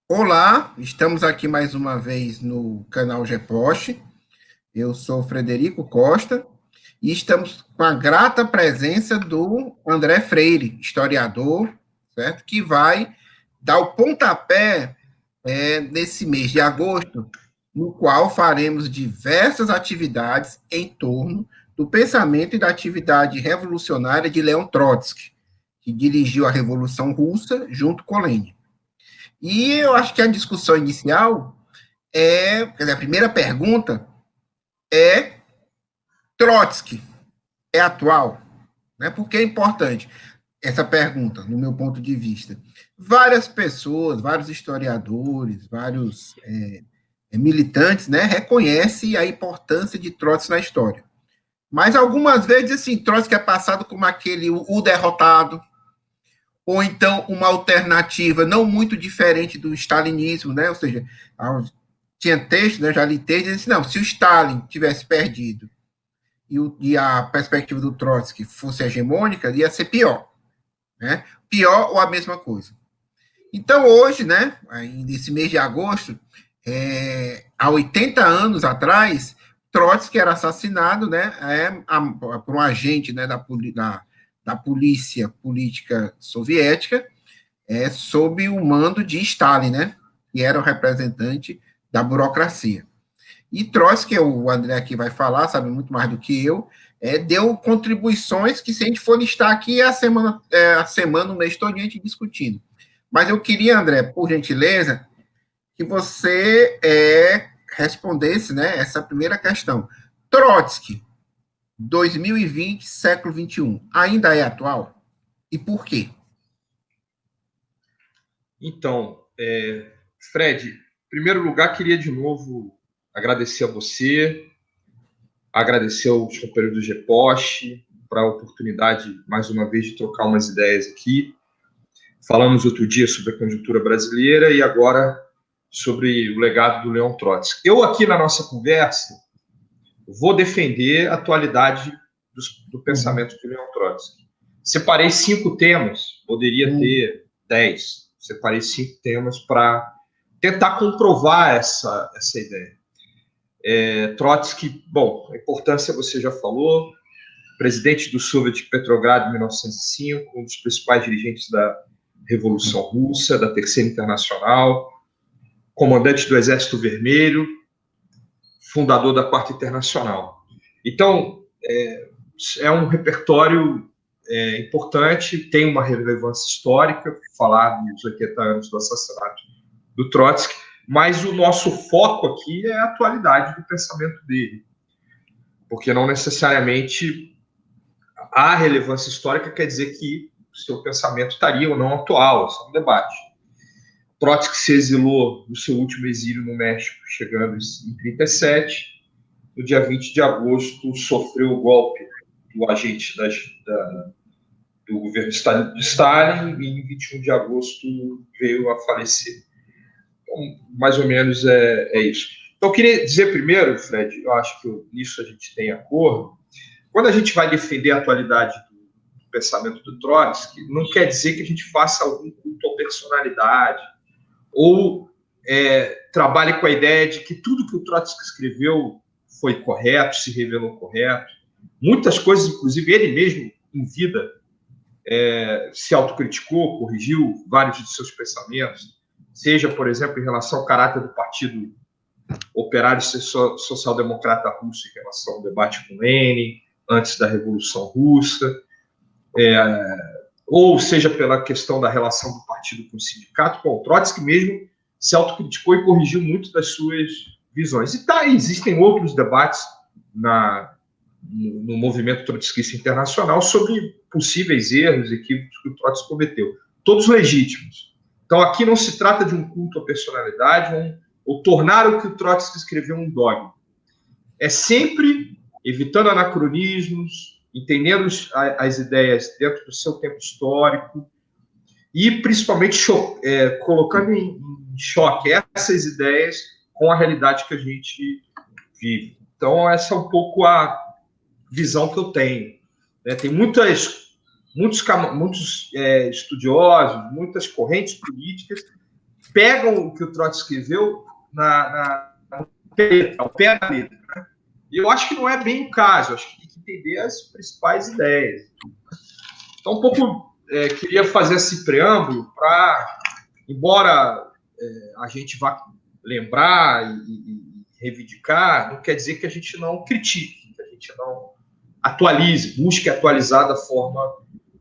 Olá, estamos aqui mais uma vez no canal GPost. Eu sou Frederico Costa e estamos com a grata presença do André Freire, historiador, certo? Que vai dar o pontapé nesse mês de agosto, no qual faremos diversas atividades em torno do pensamento e da atividade revolucionária de Leon Trotsky, que dirigiu a Revolução Russa junto com Lenin. E eu acho que a discussão inicial quer dizer, a primeira pergunta é: Trotsky é atual? Né? Por que é importante essa pergunta, no meu ponto de vista? Várias pessoas, vários historiadores, vários militantes, né, reconhecem a importância de Trotsky na história. Mas algumas vezes, assim, Trotsky é passado como aquele o derrotado, ou então uma alternativa não muito diferente do stalinismo, né? Ou seja, tinha texto, né? Já li texto, disse, não, se o Stalin tivesse perdido e a perspectiva do Trotsky fosse hegemônica, ia ser pior, né? Pior ou a mesma coisa. Então, hoje, né, nesse mês de agosto, há 80 anos atrás, Trotsky era assassinado, né, por um agente, né, da polícia política soviética, sob o mando de Stalin, né, que era o representante da burocracia. E Trotsky, o André aqui vai falar, sabe muito mais do que eu, deu contribuições que, se a gente for listar aqui, a semana, o mês todo, a gente discutindo. Mas eu queria, André, por gentileza, que você respondesse, né, essa primeira questão. Trotsky, 2020, século XXI, ainda é atual? E por quê? Então, Fred, em primeiro lugar, queria de novo agradecer a você, agradecer aos companheiros do GPost para a oportunidade, mais uma vez, de trocar umas ideias aqui. Falamos outro dia sobre a conjuntura brasileira e agora sobre o legado do Leon Trotsky. Eu aqui na nossa conversa vou defender a atualidade do pensamento de Leon Trotsky. Separei 5 temas, poderia ter 10. Separei 5 temas para tentar comprovar essa ideia. Trotsky, bom, a importância você já falou, presidente do Soviet Petrogrado em 1905, um dos principais dirigentes da Revolução Russa, da Terceira Internacional, comandante do Exército Vermelho, fundador da Quarta Internacional. Então, é um repertório importante, tem uma relevância histórica, falar dos 80 anos do assassinato do Trotsky, mas o nosso foco aqui é a atualidade do pensamento dele, porque não necessariamente a relevância histórica quer dizer que o seu pensamento estaria ou não atual, isso é um debate. Trotsky se exilou no seu último exílio no México, chegando em 1937. No dia 20 de agosto, sofreu o golpe do agente do governo de Stalin e em 21 de agosto veio a falecer. Então, mais ou menos é isso. Então, eu queria dizer primeiro, Fred, eu acho que nisso a gente tem acordo, quando a gente vai defender a atualidade do pensamento do Trotsky, não quer dizer que a gente faça algum culto à personalidade ou trabalhe com a ideia de que tudo que o Trotsky escreveu foi correto, se revelou correto. Muitas coisas, inclusive, ele mesmo, em vida, se autocriticou, corrigiu vários de seus pensamentos, seja, por exemplo, em relação ao caráter do Partido Operário Social-Democrata Russo em relação ao debate com Lenin, antes da Revolução Russa, ou seja, pela questão da relação do partido com o sindicato. Bom, Trotsky mesmo se autocriticou e corrigiu muito das suas visões. E existem outros debates no movimento trotskista internacional sobre possíveis erros e equívocos que o Trotsky cometeu. Todos legítimos. Então, aqui não se trata de um culto à personalidade ou tornar o que o Trotsky escreveu um dogma. É sempre evitando anacronismos, entendendo as ideias dentro do seu tempo histórico e, principalmente, colocando em choque essas ideias com a realidade que a gente vive. Então, essa é um pouco a visão que eu tenho. Tem muitas muitos estudiosos, muitas correntes políticas pegam o que o Trotsky escreveu ao pé da letra. Né? E eu acho que não é bem o caso, acho que tem que entender as principais ideias. Então, queria fazer esse preâmbulo para, embora a gente vá lembrar e reivindicar, não quer dizer que a gente não critique, que a gente não atualize, busque atualizar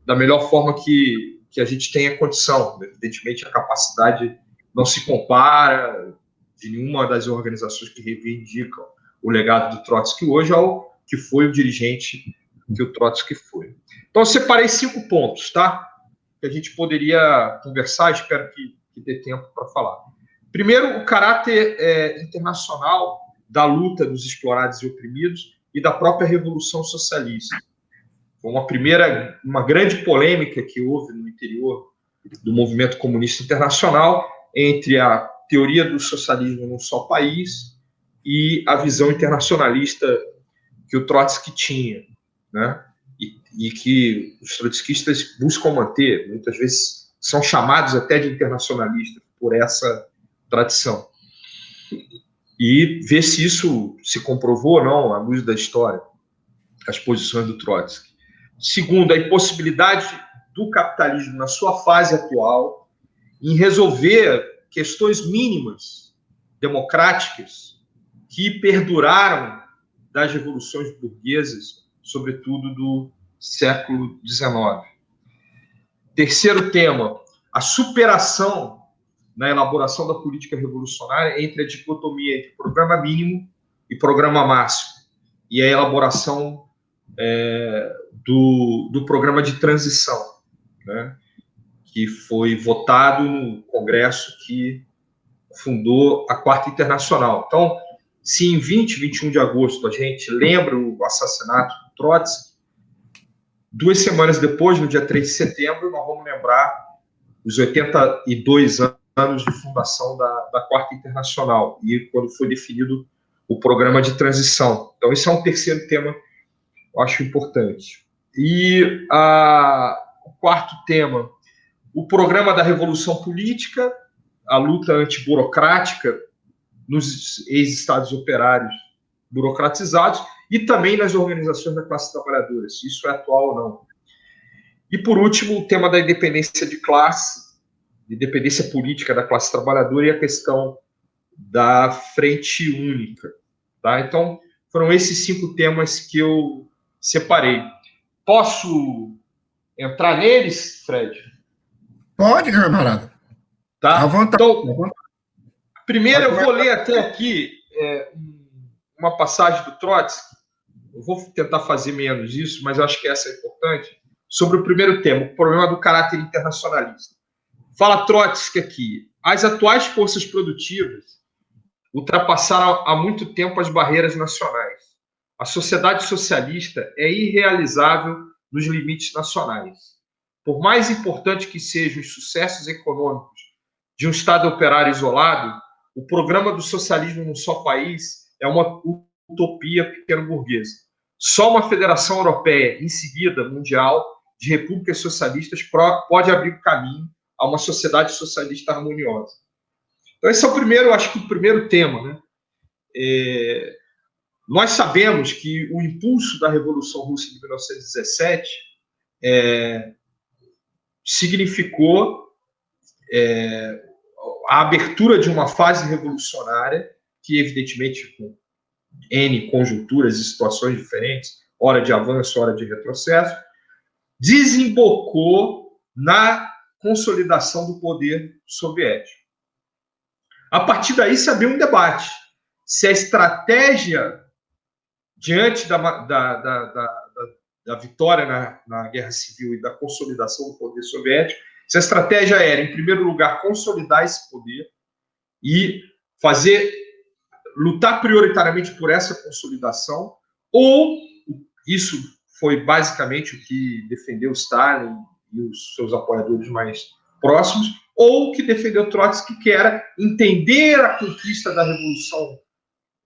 da melhor forma que a gente tenha condição. Evidentemente, a capacidade não se compara de nenhuma das organizações que reivindicam o legado do Trotsky hoje ao que foi o dirigente que o Trotsky foi. Então, eu separei 5 pontos, tá? Que a gente poderia conversar, espero que dê tempo para falar. Primeiro, o caráter internacional da luta dos explorados e oprimidos e da própria Revolução Socialista. Foi uma grande polêmica que houve no interior do movimento comunista internacional entre a teoria do socialismo num só país e a visão internacionalista que o Trotsky tinha, né? E que os trotskistas buscam manter, muitas vezes são chamados até de internacionalistas por essa tradição. E ver se isso se comprovou ou não à luz da história, as posições do Trotsky. Segundo, a impossibilidade do capitalismo na sua fase atual em resolver questões mínimas democráticas que perduraram das revoluções burguesas, sobretudo do século XIX. Terceiro tema, a superação na elaboração da política revolucionária entre a dicotomia entre programa mínimo e programa máximo, e a elaboração do programa de transição, né, que foi votado no Congresso que fundou a Quarta Internacional. Então, se em 21 de agosto a gente lembra o assassinato do Trotsky, 2 semanas depois, no dia 3 de setembro, nós vamos lembrar os 82 anos de fundação da Quarta Internacional e quando foi definido o programa de transição. Então, esse é um terceiro tema que eu acho importante. E o quarto tema, o programa da revolução política, a luta antiburocrática nos ex-estados operários burocratizados e também nas organizações da classe trabalhadora, se isso é atual ou não. E, por último, o tema da independência de classe, de independência política da classe trabalhadora e a questão da frente única. Tá? Então, foram esses 5 temas que eu separei. Posso entrar neles, Fred? Pode, camarada. Tá? À vontade. Então, primeiro eu vou ler até aqui uma passagem do Trotsky. Eu vou tentar fazer menos isso, mas eu acho que essa é importante. Sobre o primeiro tema, o problema do caráter internacionalista. Fala Trotsky aqui. As atuais forças produtivas ultrapassaram há muito tempo as barreiras nacionais. A sociedade socialista é irrealizável nos limites nacionais. Por mais importante que sejam os sucessos econômicos de um Estado operário isolado, o programa do socialismo num só país é uma utopia pequeno-burguesa. Só uma federação europeia, em seguida mundial, de repúblicas socialistas pode abrir o caminho a uma sociedade socialista harmoniosa. Então, esse é o primeiro, acho que o primeiro tema, né? Nós sabemos que o impulso da Revolução Russa de 1917 significou a abertura de uma fase revolucionária que, evidentemente, com N conjunturas e situações diferentes, hora de avanço, hora de retrocesso, desembocou na consolidação do poder soviético. A partir daí se abriu um debate se a estratégia diante da vitória na Guerra Civil e da consolidação do poder soviético, se a estratégia era, em primeiro lugar, consolidar esse poder e lutar prioritariamente por essa consolidação, ou isso foi basicamente o que defendeu Stalin e os seus apoiadores mais próximos, ou o que defendeu Trotsky, que era entender a conquista da Revolução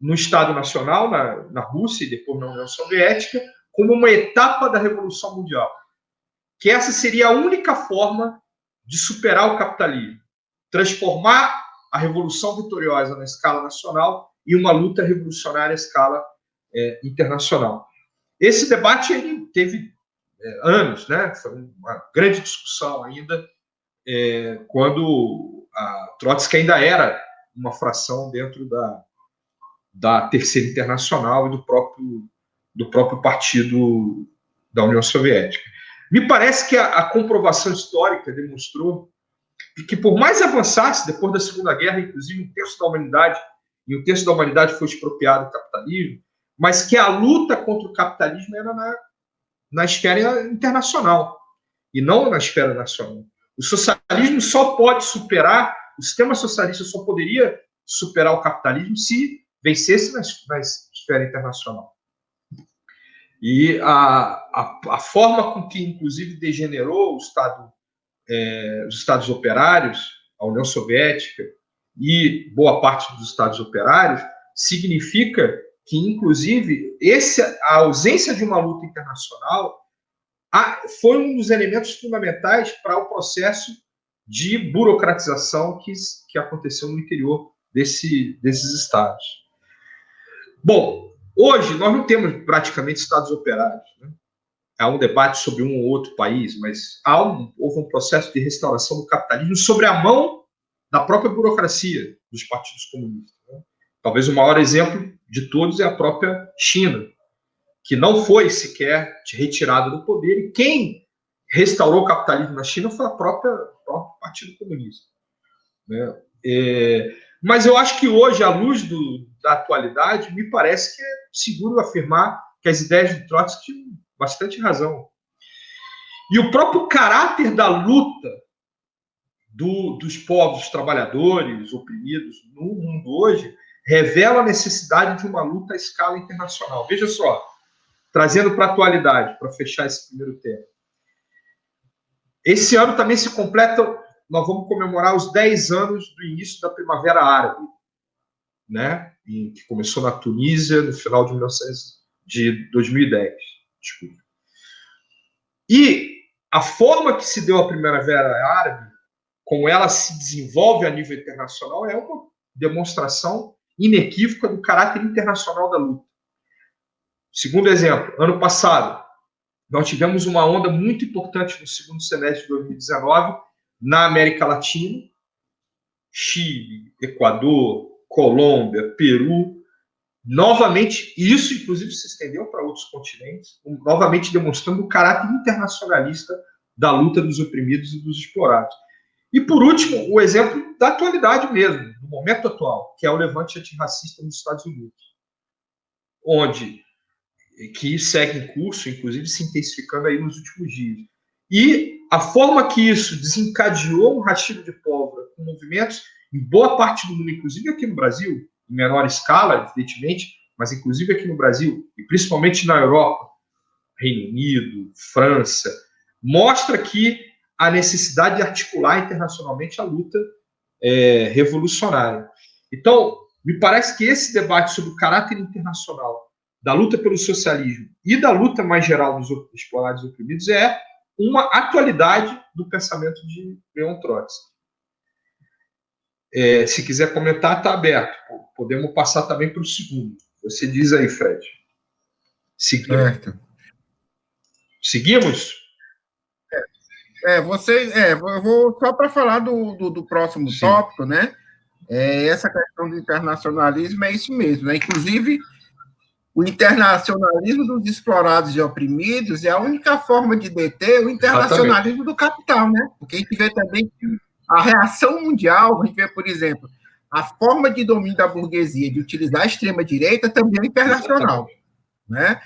no Estado Nacional, na Rússia e depois na União Soviética, como uma etapa da Revolução Mundial. que essa seria a única forma de superar o capitalismo, transformar a Revolução Vitoriosa na escala nacional em uma luta revolucionária à escala internacional. Esse debate ele teve anos, né? Foi uma grande discussão ainda quando a Trotsky ainda era uma fração dentro da Terceira Internacional e do próprio partido da União Soviética. Me parece que a comprovação histórica demonstrou que, por mais avançasse, depois da Segunda Guerra, inclusive um terço da humanidade foi expropriado do capitalismo, mas que a luta contra o capitalismo era na esfera internacional e não na esfera nacional. O socialismo só pode superar, o sistema socialista só poderia superar o capitalismo se vencesse na esfera internacional. E a forma com que, inclusive, degenerou os Estados operários, a União Soviética e boa parte dos Estados operários, significa que, inclusive, a ausência de uma luta internacional foi um dos elementos fundamentais para o processo de burocratização que aconteceu no interior desses estados. Bom, hoje nós não temos praticamente estados operários, né? Há um debate sobre um ou outro país, mas houve um processo de restauração do capitalismo sobre a mão da própria burocracia dos partidos comunistas, né? Talvez o maior exemplo de todos é a própria China, que não foi sequer retirada do poder, e quem restaurou o capitalismo na China foi o próprio Partido Comunista, né? Mas eu acho que hoje, à luz da atualidade, me parece que é seguro afirmar que as ideias de Trotsky tinham bastante razão. E o próprio caráter da luta dos povos trabalhadores, oprimidos no mundo hoje, revela a necessidade de uma luta à escala internacional. Veja só, trazendo para a atualidade, para fechar esse primeiro tema. Esse ano também se completa, nós vamos comemorar os 10 anos do início da Primavera Árabe, né? Que começou na Tunísia no final de 2010. Desculpa. E a forma que se deu a Primavera Árabe, como ela se desenvolve a nível internacional, é uma demonstração inequívoca do caráter internacional da luta. Segundo exemplo, ano passado, nós tivemos uma onda muito importante no segundo semestre de 2019 na América Latina, Chile, Equador, Colômbia, Peru. Novamente, isso inclusive se estendeu para outros continentes, novamente demonstrando o caráter internacionalista da luta dos oprimidos e dos explorados. E, por último, o exemplo da atualidade mesmo, do momento atual, que é o levante antirracista nos Estados Unidos, que segue em curso, inclusive se intensificando aí nos últimos dias. E a forma que isso desencadeou um rastilho de pólvora com movimentos em boa parte do mundo, inclusive aqui no Brasil, em menor escala, evidentemente, mas inclusive aqui no Brasil, e principalmente na Europa, Reino Unido, França, mostra que a necessidade de articular internacionalmente a luta revolucionária. Então, me parece que esse debate sobre o caráter internacional da luta pelo socialismo e da luta mais geral dos explorados e oprimidos é uma atualidade do pensamento de Leon Trotsky. Se quiser comentar, está aberto. Podemos passar também para o segundo. Você diz aí, Fred. Seguimos? Eu vou só para falar do próximo tópico, né? Essa questão do internacionalismo é isso mesmo, né? Inclusive, o internacionalismo dos explorados e oprimidos é a única forma de deter o internacionalismo do capital, né? Porque a gente vê também que a reação mundial, a gente vê, por exemplo, a forma de domínio da burguesia de utilizar a extrema-direita também é internacional, né?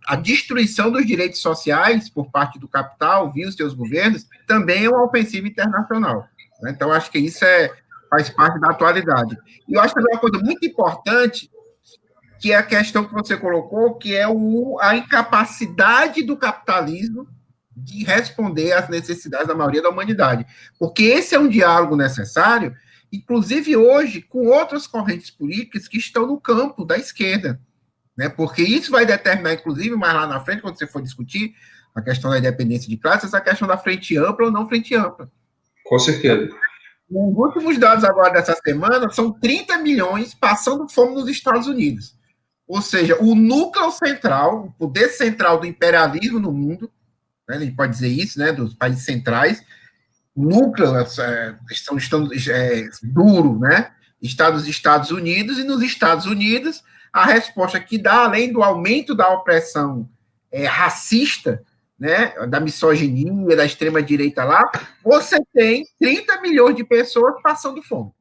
A destruição dos direitos sociais por parte do capital via os seus governos também é uma ofensiva internacional, né? Então, acho que isso faz parte da atualidade. E eu acho também uma coisa muito importante, que é a questão que você colocou, que é a incapacidade do capitalismo de responder às necessidades da maioria da humanidade. Porque esse é um diálogo necessário, inclusive hoje, com outras correntes políticas que estão no campo da esquerda, né? Porque isso vai determinar, inclusive, mais lá na frente, quando você for discutir, a questão da independência de classe, essa questão da frente ampla ou não frente ampla. Com certeza. Os últimos dados agora dessa semana são 30 milhões passando fome nos Estados Unidos. Ou seja, o núcleo central, o poder central do imperialismo no mundo, né, a gente pode dizer isso, né, dos países centrais, núcleo estão duro, né, está nos Estados Unidos, e nos Estados Unidos a resposta que dá, além do aumento da opressão racista, né, da misoginia, da extrema-direita lá, você tem 30 milhões de pessoas passando fome.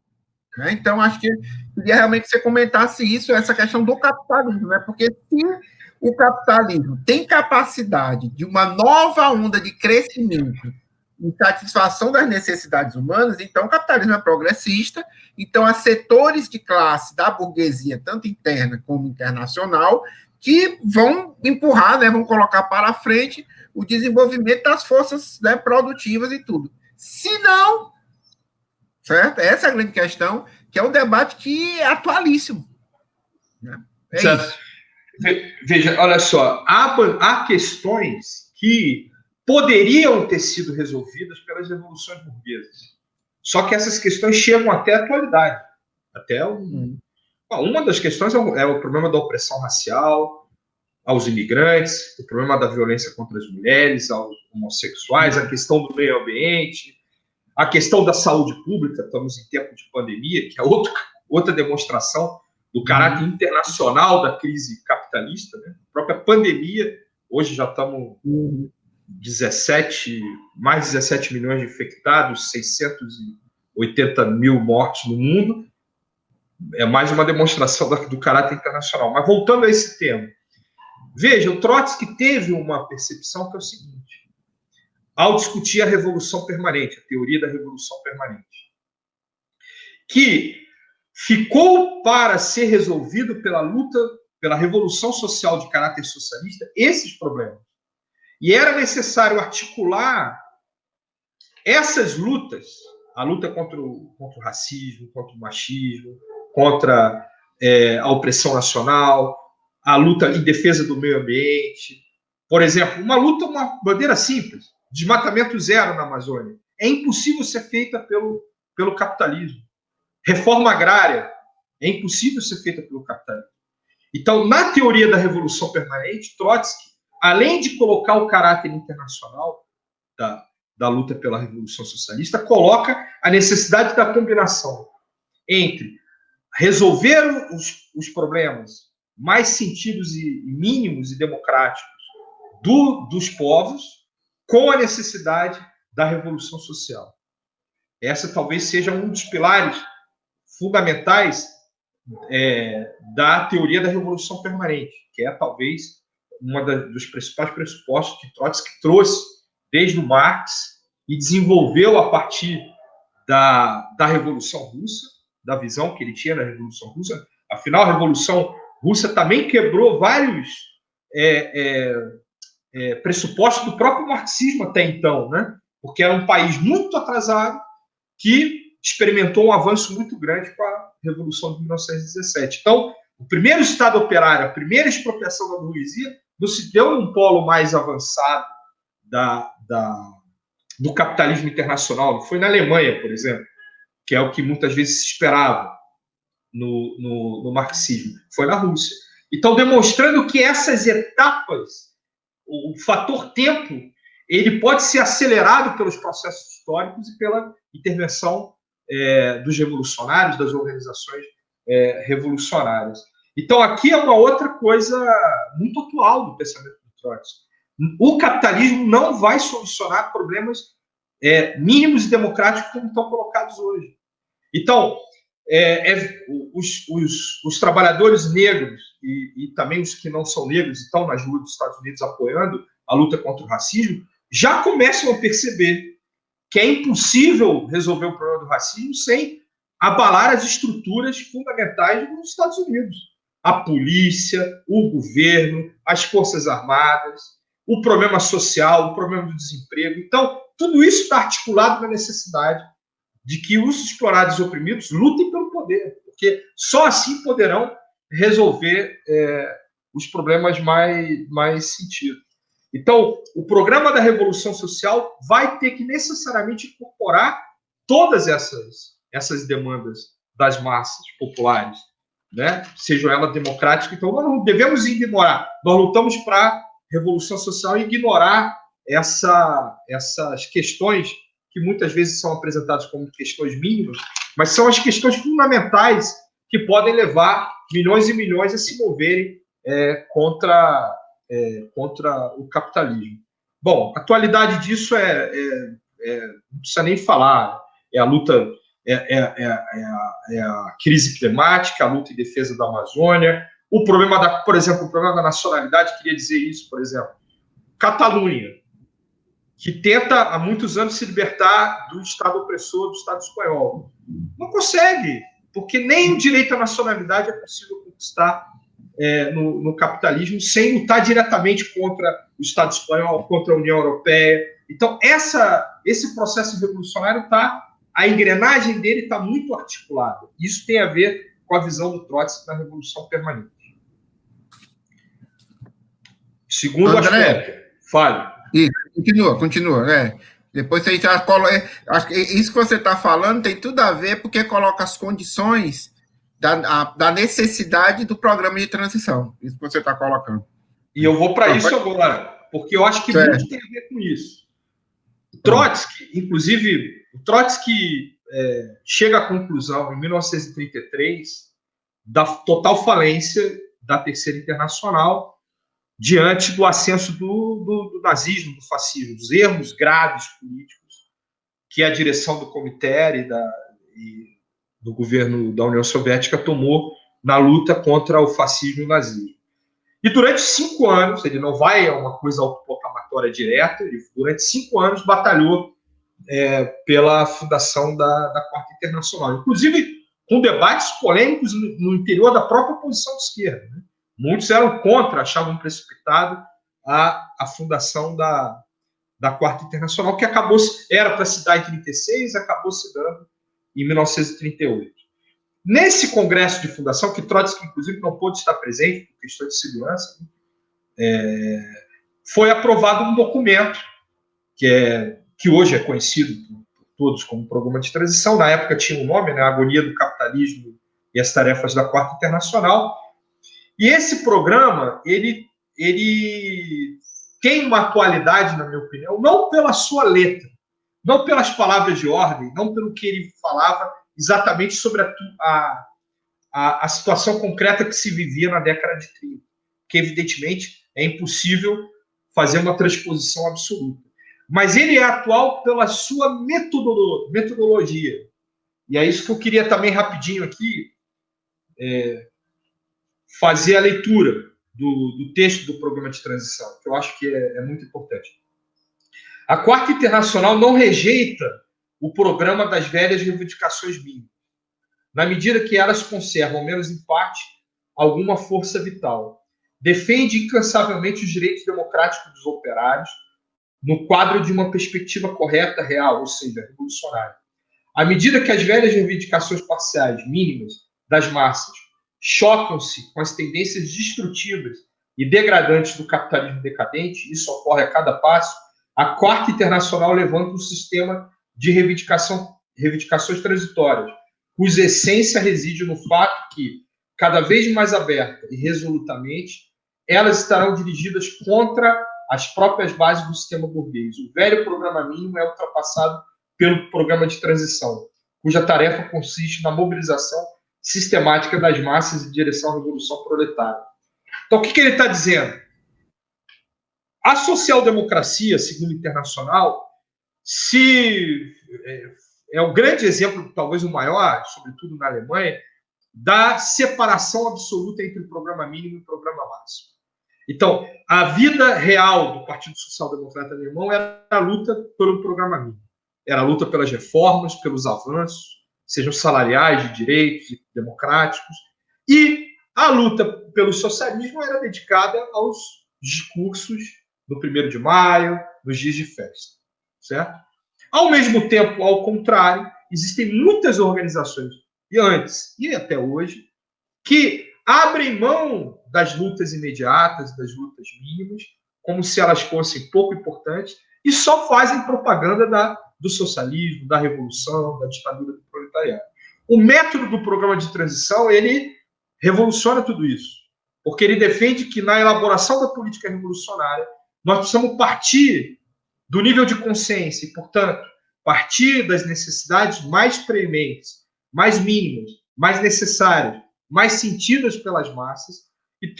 Né? Então, acho que queria realmente que você comentasse isso, essa questão do capitalismo, né? Porque se o capitalismo tem capacidade de uma nova onda de crescimento e satisfação das necessidades humanas, então o capitalismo é progressista, então há setores de classe da burguesia, tanto interna como internacional, que vão empurrar, né, vão colocar para frente o desenvolvimento das forças, né, produtivas e tudo. Se não, certo? Essa é a grande questão, que é um debate que é atualíssimo. Né? É certo. Isso. Veja, olha só, há questões que poderiam ter sido resolvidas pelas revoluções burguesas. Só que essas questões chegam até a atualidade. Uma das questões é o problema da opressão racial aos imigrantes, o problema da violência contra as mulheres, aos homossexuais, a questão do meio ambiente, a questão da saúde pública. Estamos em tempo de pandemia, que é outra demonstração do caráter internacional da crise capitalista. Né? A própria pandemia, hoje já estamos mais de 17 milhões de infectados, 680 mil mortos no mundo. É mais uma demonstração do caráter internacional. Mas voltando a esse tema, veja, o Trotsky teve uma percepção que é o seguinte: ao discutir a revolução permanente, a teoria da revolução permanente, que ficou para ser resolvido pela luta, pela revolução social de caráter socialista, esses problemas. E era necessário articular essas lutas, a luta contra o racismo, contra o machismo, contra a opressão nacional, a luta em defesa do meio ambiente. Por exemplo, uma bandeira simples, desmatamento zero na Amazônia. É impossível ser feita pelo capitalismo. Reforma agrária é impossível ser feita pelo capitalismo. Então, na teoria da revolução permanente, Trotsky, além de colocar o caráter internacional da luta pela revolução socialista, coloca a necessidade da combinação entre resolver os problemas mais sentidos e mínimos e democráticos dos povos com a necessidade da revolução social. Essa talvez seja um dos pilares fundamentais da teoria da revolução permanente, que é talvez dos principais pressupostos que Trotsky trouxe desde o Marx e desenvolveu a partir da Revolução Russa, da visão que ele tinha da Revolução Russa. Afinal, a Revolução Russa também quebrou vários pressupostos do próprio marxismo até então, né? Porque era um país muito atrasado que experimentou um avanço muito grande com a Revolução de 1917. Então, o primeiro Estado operário, a primeira expropriação da burguesia, não se deu num polo mais avançado do capitalismo internacional. Não foi na Alemanha, por exemplo, que é o que muitas vezes se esperava no marxismo. Foi na Rússia. Então, demonstrando que essas etapas, o fator tempo, ele pode ser acelerado pelos processos históricos e pela intervenção dos revolucionários, das organizações revolucionárias. Então, aqui é uma outra coisa muito atual do pensamento do Trotsky. O capitalismo não vai solucionar problemas mínimos e democráticos como estão colocados hoje. Então, os trabalhadores negros e também os que não são negros estão nas ruas dos Estados Unidos apoiando a luta contra o racismo, já começam a perceber que é impossível resolver o problema do racismo sem abalar as estruturas fundamentais dos Estados Unidos. A polícia, o governo, as forças armadas, o problema social, o problema do desemprego. Então, tudo isso está articulado na necessidade de que os explorados e oprimidos lutem pelo poder, porque só assim poderão resolver os problemas mais sentidos. Então, o programa da Revolução Social vai ter que necessariamente incorporar todas essas demandas das massas populares, né? Sejam elas democráticas. Então, nós não devemos ignorar. Nós lutamos para a Revolução Social e ignorar essas questões que muitas vezes são apresentadas como questões mínimas, mas são as questões fundamentais que podem levar milhões e milhões a se moverem contra o capitalismo. Bom, a atualidade disso não precisa nem falar. É a luta, a crise climática, a luta em defesa da Amazônia, o problema por exemplo, o problema da nacionalidade, queria dizer isso, por exemplo, Catalunha, que tenta há muitos anos se libertar do Estado opressor, do Estado espanhol. Não consegue, porque nem o direito à nacionalidade é possível conquistar no capitalismo sem lutar diretamente contra o Estado espanhol, contra a União Europeia. Então, esse processo revolucionário a engrenagem dele está muito articulada. Isso tem a ver com a visão do Trotsky na Revolução Permanente. Segundo aspecto, fale. Isso, continua. Depois você já coloca. Isso que você está falando tem tudo a ver porque coloca as condições da necessidade do programa de transição. Isso que você está colocando. E eu vou para isso agora, porque eu acho que muito tem a ver com isso. Trotsky, inclusive, chega à conclusão, em 1933, da total falência da Terceira Internacional diante do ascenso do nazismo, do fascismo, dos erros graves políticos que a direção do Comitê e do governo da União Soviética tomou na luta contra o fascismo e o nazismo. E durante 5 anos, ele não vai a uma coisa autoproclamatória direta, ele durante 5 anos batalhou pela fundação da Quarta Internacional, inclusive com debates polêmicos no interior da própria oposição de esquerda, né? Muitos eram contra, achavam precipitado a fundação da Quarta Internacional, que era para se dar em 1936, acabou se dando em 1938. Nesse congresso de fundação, que Trotsky, inclusive, não pôde estar presente por questões de segurança, foi aprovado um documento que hoje é conhecido por todos como Programa de Transição. Na época tinha um nome, né? A Agonia do Capitalismo e as Tarefas da Quarta Internacional. E esse programa, ele tem uma atualidade, na minha opinião, não pela sua letra, não pelas palavras de ordem, não pelo que ele falava exatamente sobre a situação concreta que se vivia na década de 30, que evidentemente é impossível fazer uma transposição absoluta. Mas ele é atual pela sua metodologia. E é isso que eu queria também rapidinho aqui fazer a leitura do texto do Programa de Transição, que eu acho que é muito importante. A Quarta Internacional não rejeita o programa das velhas reivindicações mínimas, na medida que elas conservam, ao menos em parte, alguma força vital. Defende incansavelmente os direitos democráticos dos operários no quadro de uma perspectiva correta, real, ou seja, revolucionária. À medida que as velhas reivindicações parciais, mínimas, das massas chocam-se com as tendências destrutivas e degradantes do capitalismo decadente, isso ocorre a cada passo, a Quarta Internacional levanta um sistema de reivindicações transitórias, cuja essência reside no fato que, cada vez mais aberta e resolutamente, elas estarão dirigidas contra as próprias bases do sistema burguês. O velho programa mínimo é ultrapassado pelo programa de transição, cuja tarefa consiste na mobilização sistemática das massas em direção à revolução proletária. Então, o que ele está dizendo? A social-democracia, segundo o Internacional, é o grande exemplo, talvez o maior, sobretudo na Alemanha, da separação absoluta entre o programa mínimo e o programa máximo. Então, a vida real do Partido Social Democrata Alemão era a luta pelo programa mínimo. Era a luta pelas reformas, pelos avanços, sejam salariais, de direitos democráticos. E a luta pelo socialismo era dedicada aos discursos do 1º de maio, nos dias de festa. Certo? Ao mesmo tempo, ao contrário, existem muitas organizações, e antes e até hoje, que abrem mão das lutas imediatas, das lutas mínimas, como se elas fossem pouco importantes, e só fazem propaganda do socialismo, da revolução, da ditadura do proletariado. O método do programa de transição, ele revoluciona tudo isso, porque ele defende que na elaboração da política revolucionária nós precisamos partir do nível de consciência e, portanto, partir das necessidades mais prementes, mais mínimas, mais necessárias, mais sentidas pelas massas e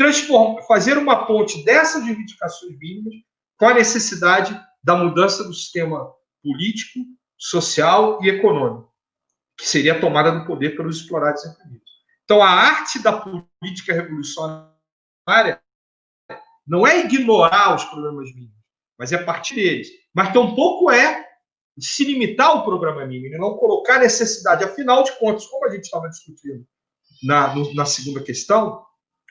fazer uma ponte dessas reivindicações mínimas com a necessidade da mudança do sistema político, social e econômico, que seria a tomada do poder pelos explorados e oprimidos. Então, a arte da política revolucionária não é ignorar os problemas mínimos, mas é partir deles. Mas tampouco é se limitar ao programa mínimo e não colocar necessidade. Afinal de contas, como a gente estava discutindo na segunda questão,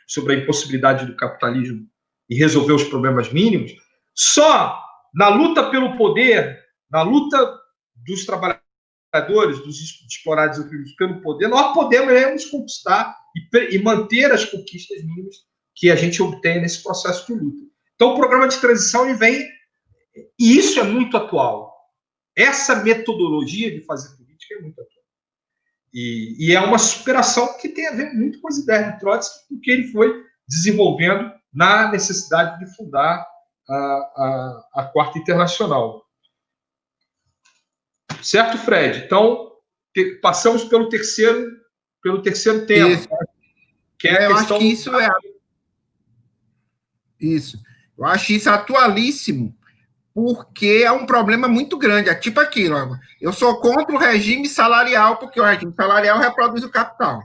sobre a impossibilidade do capitalismo e resolver os problemas mínimos, só na luta pelo poder, na luta dos trabalhadores, dos explorados e oprimidos pelo poder, nós podemos conquistar e manter as conquistas mínimas que a gente obtém nesse processo de luta. Então, o programa de transição ele vem, e isso é muito atual. Essa metodologia de fazer política é muito atual. E é uma superação que tem a ver muito com as ideias de Trotsky, porque ele foi desenvolvendo na necessidade de fundar a Quarta Internacional. Certo, Fred? Então, passamos pelo terceiro tema, Isso. que é a Eu questão... acho que isso é... Isso. Eu acho isso atualíssimo, porque é um problema muito grande. É tipo aquilo, eu sou contra o regime salarial, porque o regime salarial reproduz o capital.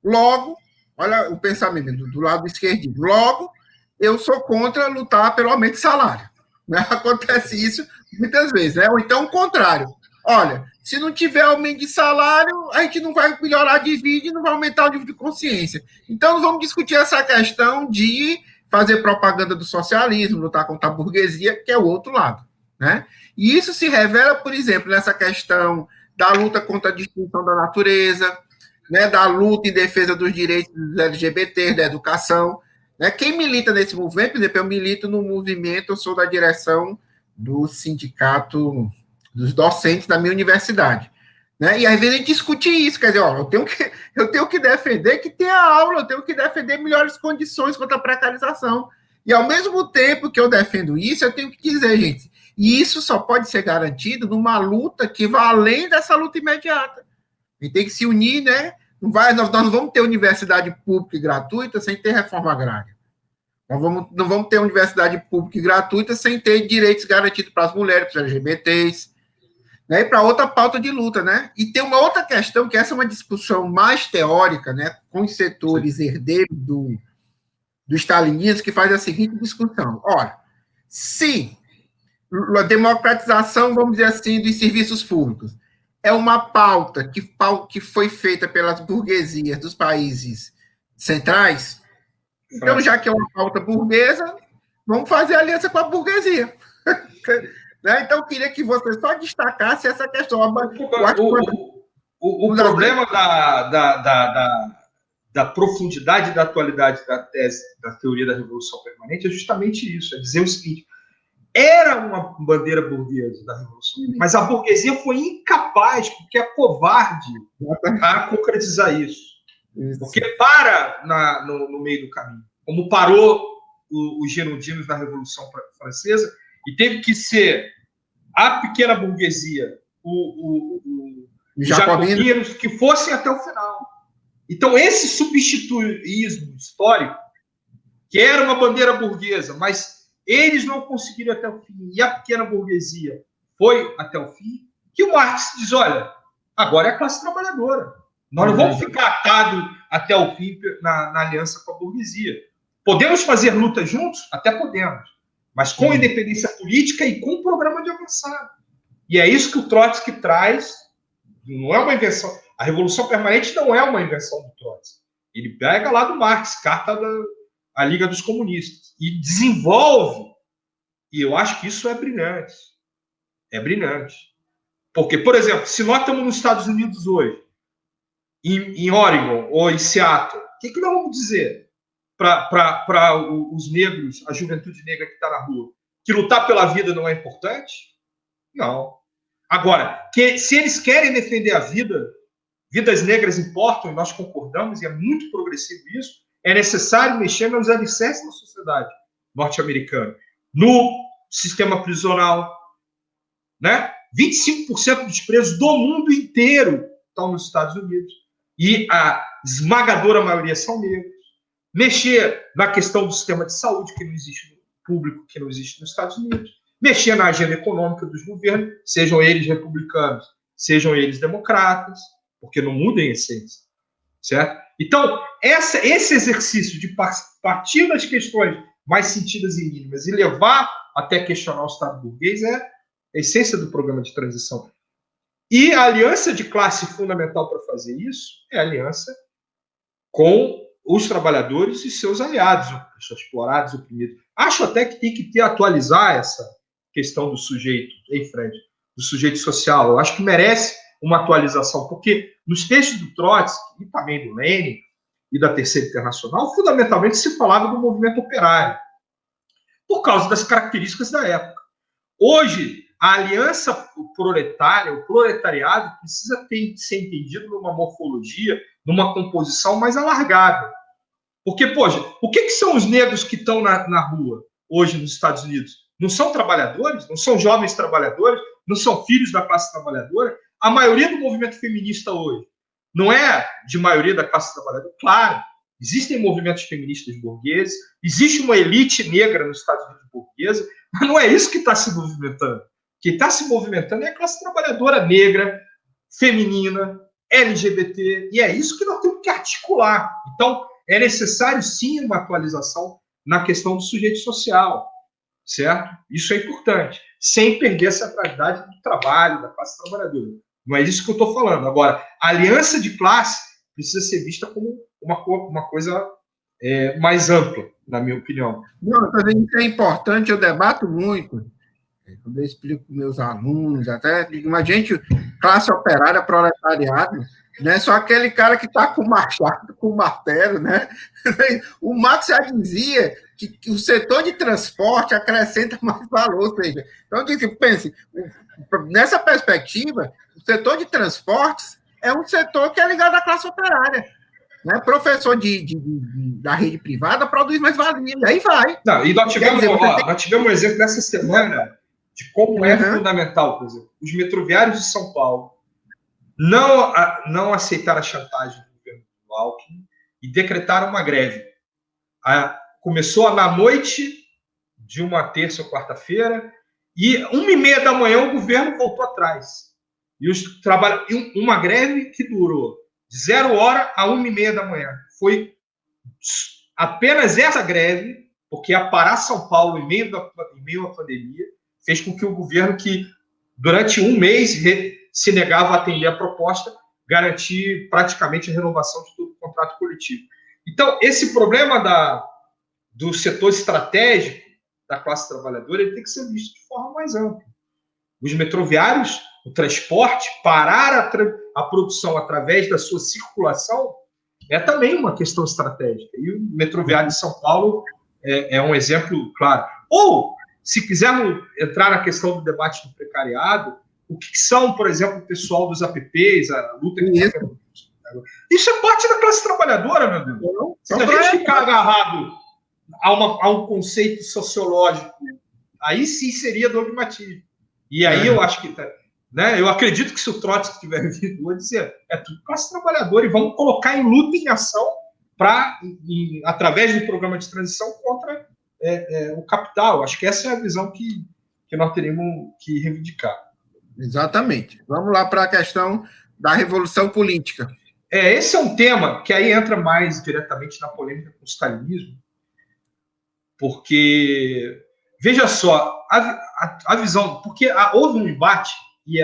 Logo, olha o pensamento do lado esquerdo. Logo, eu sou contra lutar pelo aumento de salário. Né? Acontece isso muitas vezes. Né? Ou então o contrário. Olha, se não tiver aumento de salário, a gente não vai melhorar de vida e não vai aumentar o nível de consciência. Então, nós vamos discutir essa questão de fazer propaganda do socialismo, lutar contra a burguesia, que é o outro lado. Né? E isso se revela, por exemplo, nessa questão da luta contra a destruição da natureza, né, da luta em defesa dos direitos dos LGBT, da educação. Né? Quem milita nesse movimento, por exemplo, eu milito no movimento, eu sou da direção do sindicato dos docentes da minha universidade. Né? E às vezes a gente discute isso, quer dizer, ó, eu tenho que defender que tenha aula, eu tenho que defender melhores condições contra a precarização. E ao mesmo tempo que eu defendo isso, eu tenho que dizer, gente, e isso só pode ser garantido numa luta que vá além dessa luta imediata. A gente tem que se unir, né? Nós não vamos ter universidade pública e gratuita sem ter reforma agrária. Não vamos ter universidade pública e gratuita sem ter direitos garantidos para as mulheres, para os LGBTs, né, e para outra pauta de luta, né? E tem uma outra questão, que essa é uma discussão mais teórica, né, com os setores herdeiros do stalinismo, que faz a seguinte discussão. Olha, se a democratização, vamos dizer assim, dos serviços públicos é uma pauta que foi feita pelas burguesias dos países centrais, então, já que é uma pauta burguesa, vamos fazer aliança com a burguesia. Né? Então, eu queria que você só destacasse essa questão. O problema da profundidade e da atualidade da tese da teoria da revolução permanente é justamente isso, é dizer o seguinte: era uma bandeira burguesa da revolução, mas a burguesia foi incapaz, porque é covarde, a concretizar isso. Porque para no meio do caminho, como parou os girondinos na Revolução Francesa, e teve que ser a pequena burguesia, os jacobinos, que fossem até o final. Então, esse substituísmo histórico, que era uma bandeira burguesa, mas eles não conseguiram até o fim, e a pequena burguesia foi até o fim, que o Marx diz, olha, agora é a classe trabalhadora. Nós não vamos ficar atados até o fim na aliança com a burguesia. Podemos fazer luta juntos? Até podemos. Mas com independência política e com um programa de avançado. E é isso que o Trotsky traz. Não é uma invenção. A Revolução Permanente não é uma invenção do Trotsky. Ele pega lá do Marx, carta da Liga dos Comunistas, e desenvolve. E eu acho que isso é brilhante. É brilhante. Porque, por exemplo, se nós estamos nos Estados Unidos hoje, em Oregon ou em Seattle, o que nós vamos dizer para os negros, a juventude negra que está na rua, que lutar pela vida não é importante? Não. Agora, se eles querem defender a vida, vidas negras importam, e nós concordamos, e é muito progressivo isso, é necessário mexer nos alicerces da sociedade norte-americana, no sistema prisional, né? 25% dos presos do mundo inteiro estão nos Estados Unidos, e a esmagadora maioria são negros. Mexer na questão do sistema de saúde, que não existe no público, que não existe nos Estados Unidos. Mexer na agenda econômica dos governos, sejam eles republicanos, sejam eles democratas, porque não muda em essência, certo? Então, esse exercício de partir das questões mais sentidas e mínimas e levar até questionar o Estado burguês é a essência do programa de transição. E a aliança de classe fundamental para fazer isso é a aliança com os trabalhadores e seus aliados, os explorados, oprimidos. Acho até que tem que atualizar essa questão do sujeito, hein, Fred? Do sujeito social. Eu acho que merece uma atualização, porque nos textos do Trotsky e também do Lenin e da Terceira Internacional, fundamentalmente se falava do movimento operário, por causa das características da época. Hoje, a aliança proletária, o proletariado, precisa ser entendido numa morfologia, numa composição mais alargada. Porque, poxa, o que são os negros que estão na rua hoje nos Estados Unidos? Não são trabalhadores? Não são jovens trabalhadores? Não são filhos da classe trabalhadora? A maioria do movimento feminista hoje não é de maioria da classe trabalhadora? Claro, existem movimentos feministas burgueses, existe uma elite negra nos Estados Unidos burguesa, mas não é isso que está se movimentando. Quem está se movimentando é a classe trabalhadora negra, feminina, LGBT, e é isso que nós temos que articular. Então, é necessário, sim, uma atualização na questão do sujeito social, certo? Isso é importante, sem perder a centralidade do trabalho, da classe trabalhadora. Não é isso que eu estou falando. Agora, a aliança de classe precisa ser vista como uma coisa mais ampla, na minha opinião. Não, isso é importante, eu debato muito. Quando eu explico para meus alunos, até digo, mas gente, classe operária, proletariado, não é só aquele cara que está com o machado, com o martelo, né? O Marx já dizia que o setor de transporte acrescenta mais valor, ou seja, então, pense, nessa perspectiva, o setor de transportes é um setor que é ligado à classe operária. Né? Professor da rede privada produz mais valia, e aí vai. Não, e nós tivemos um exemplo nessa semana de como é fundamental, por exemplo, os metroviários de São Paulo não aceitaram a chantagem do governo do Alckmin e decretaram uma greve. Começou na noite de uma terça ou quarta-feira e 1h30 da manhã o governo voltou atrás. E uma greve que durou de 0 hora a 1h30 da manhã. Foi apenas essa greve, porque ia parar São Paulo em meio à pandemia, fez com que o governo, que durante um mês se negava a atender a proposta, garantir praticamente a renovação de todo o contrato coletivo. Então, esse problema do setor estratégico da classe trabalhadora, ele tem que ser visto de forma mais ampla. Os metroviários, o transporte, parar a produção através da sua circulação é também uma questão estratégica. E o metroviário de São Paulo é um exemplo claro. Ou, se quisermos entrar na questão do debate do precariado, o que são, por exemplo, o pessoal dos APPs, a luta que isso é parte da classe trabalhadora, meu Deus. Se a gente ficar agarrado a um conceito sociológico, aí sim seria dogmatismo. E aí eu acho que... Né, eu acredito que se o Trotsky tiver vindo, vou dizer, é tudo classe trabalhadora e vamos colocar em luta, em ação, através do programa de transição contra o capital. Acho que essa é a visão que nós teríamos que reivindicar. Exatamente. Vamos lá para a questão da revolução política. Esse é um tema que aí entra mais diretamente na polêmica com o stalinismo, porque, veja só, a visão... Porque houve um embate e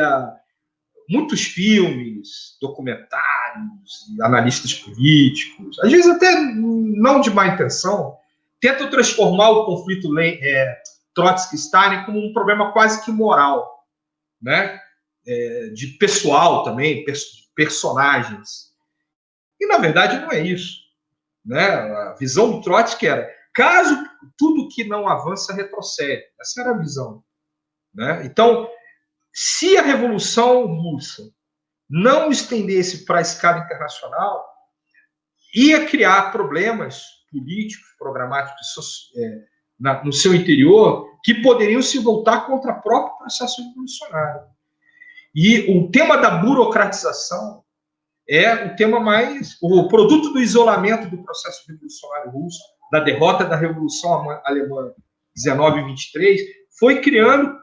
muitos filmes, documentários, analistas políticos, às vezes até não de má intenção, tentam transformar o conflito Trotsky-Stalin como um problema quase que moral, né? De pessoal também, personagens. E, na verdade, não é isso. né? A visão do Trotsky era, caso tudo que não avança retrocede. Essa era a visão, né? Então, se a Revolução Russa não estendesse para a escala internacional, ia criar problemas políticos, programáticos no seu interior, que poderiam se voltar contra o próprio processo revolucionário. E o tema da burocratização é o tema o produto do isolamento do processo revolucionário russo, da derrota da Revolução Alemã 19 e 23, foi criando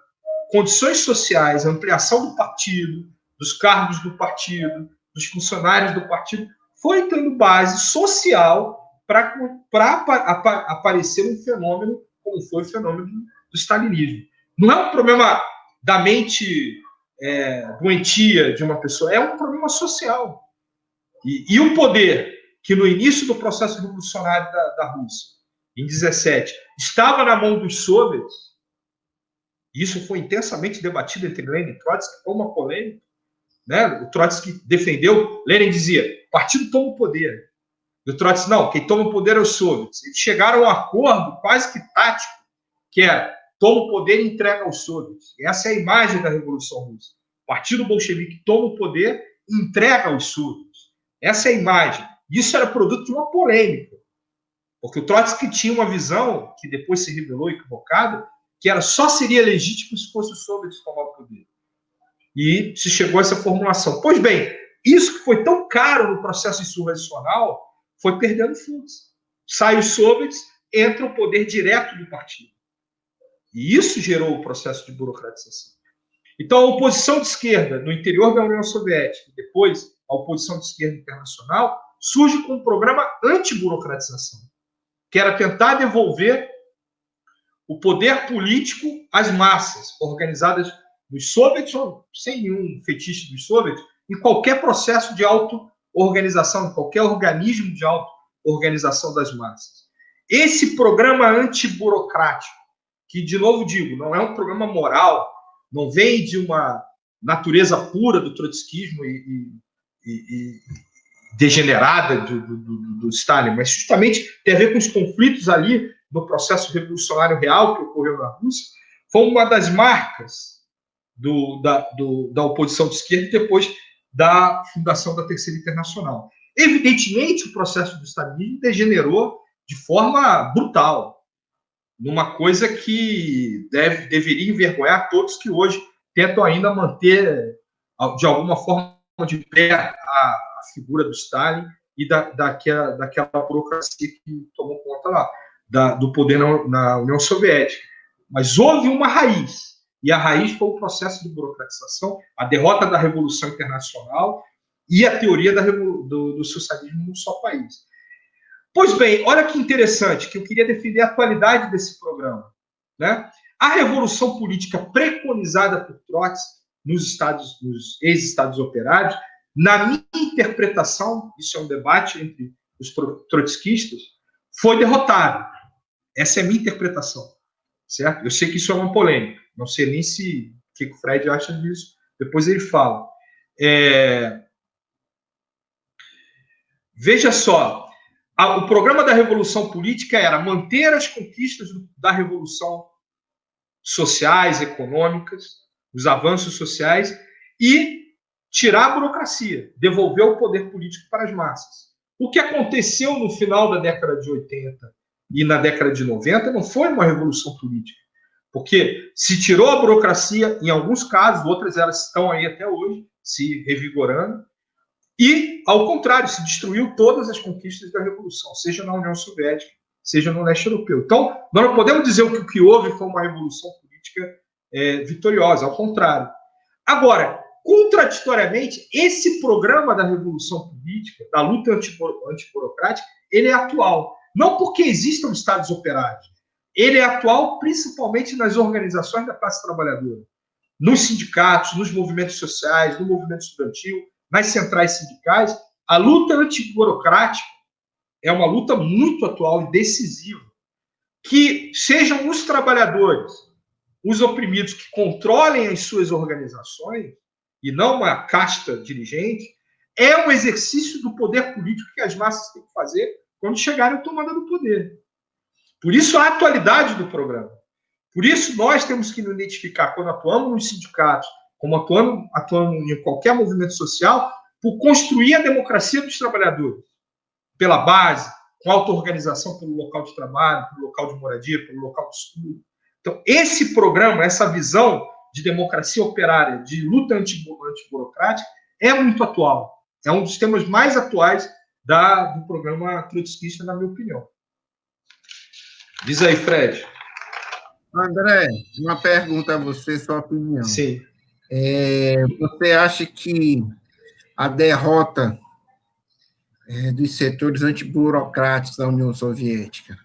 condições sociais, ampliação do partido, dos cargos do partido, dos funcionários do partido, foi dando base social para aparecer um fenômeno como foi o fenômeno do stalinismo. Não é um problema da mente doentia de uma pessoa, é um problema social. E o poder que no início do processo revolucionário da Rússia, em 17, estava na mão dos soviets, isso foi intensamente debatido entre Lenin e Trotsky, foi uma polêmica, né? O Trotsky defendeu, Lenin dizia, o partido toma o poder. E o Trotsky, não, quem toma o poder é os soviets. Eles chegaram a um acordo quase que tático, que era, toma o poder e entrega aos soviets. E essa é a imagem da Revolução Russa. O partido bolchevique toma o poder e entrega aos soviets. Essa é a imagem. Isso era produto de uma polêmica, porque o Trotsky tinha uma visão, que depois se revelou equivocada, que era só seria legítimo se fosse os soviets tomar o poder. E se chegou a essa formulação. Pois bem, isso que foi tão caro no processo insurrecional foi perdendo fundos. Sai os soviets, entra o poder direto do partido. E isso gerou o processo de burocratização. Então, a oposição de esquerda no interior da União Soviética, e depois a oposição de esquerda internacional, surge com um programa anti-burocratização, que era tentar devolver o poder político às massas, organizadas nos soviets, sem nenhum fetiche dos soviets, em qualquer processo de auto-organização, em qualquer organismo de auto-organização das massas. Esse programa antiburocrático, que, de novo digo, não é um programa moral, não vem de uma natureza pura do trotskismo e degenerada do Stalin, mas justamente tem a ver com os conflitos ali no processo revolucionário real que ocorreu na Rússia, foi uma das marcas da oposição de esquerda depois da fundação da Terceira Internacional. Evidentemente, o processo do stalinismo degenerou de forma brutal, numa coisa que deveria envergonhar todos que hoje tentam ainda manter, de alguma forma, de pé a figura do Stalin e daquela burocracia que tomou conta lá, do poder na União Soviética. Mas houve uma raiz, e a raiz foi o processo de burocratização, a derrota da Revolução Internacional e a teoria do socialismo num só país. Pois bem, olha que interessante, que eu queria defender a atualidade desse programa, né? A revolução política preconizada por Trotsky nos ex-estados operários, na minha interpretação, isso é um debate entre os trotskistas, foi derrotada. Essa é a minha interpretação, certo? Eu sei que isso é uma polêmica, não sei nem o que o Fred acha disso, depois ele fala. Veja só, o programa da revolução política era manter as conquistas da revolução sociais, econômicas, os avanços sociais e tirar a burocracia, devolver o poder político para as massas. O que aconteceu no final da década de 80 e na década de 90 não foi uma revolução política, porque se tirou a burocracia, em alguns casos, outras elas estão aí até hoje, se revigorando, e, ao contrário, se destruiu todas as conquistas da Revolução, seja na União Soviética, seja no leste europeu. Então, nós não podemos dizer que o que houve foi uma revolução política vitoriosa, ao contrário. Agora, contraditoriamente, esse programa da revolução política, da luta antiburocrática, ele é atual. Não porque existam estados operários, ele é atual principalmente nas organizações da classe trabalhadora, nos sindicatos, nos movimentos sociais, no movimento estudantil, nas centrais sindicais. A luta antiburocrática é uma luta muito atual e decisiva. Que sejam os trabalhadores, os oprimidos, que controlem as suas organizações, e não uma casta dirigente, é um exercício do poder político que as massas têm que fazer quando chegarem à tomada do poder. Por isso a atualidade do programa. Por isso nós temos que nos identificar quando atuamos nos sindicatos, como atuamos em qualquer movimento social, por construir a democracia dos trabalhadores, pela base, com auto-organização pelo local de trabalho, pelo local de moradia, pelo local de estudo. Então, esse programa, essa visão de democracia operária, de luta antiburocrática, é muito atual. É um dos temas mais atuais do programa trotskista, na minha opinião. Diz aí, Fred. André, uma pergunta a você, sua opinião. Sim. Você acha que a derrota dos setores antiburocráticos da União Soviética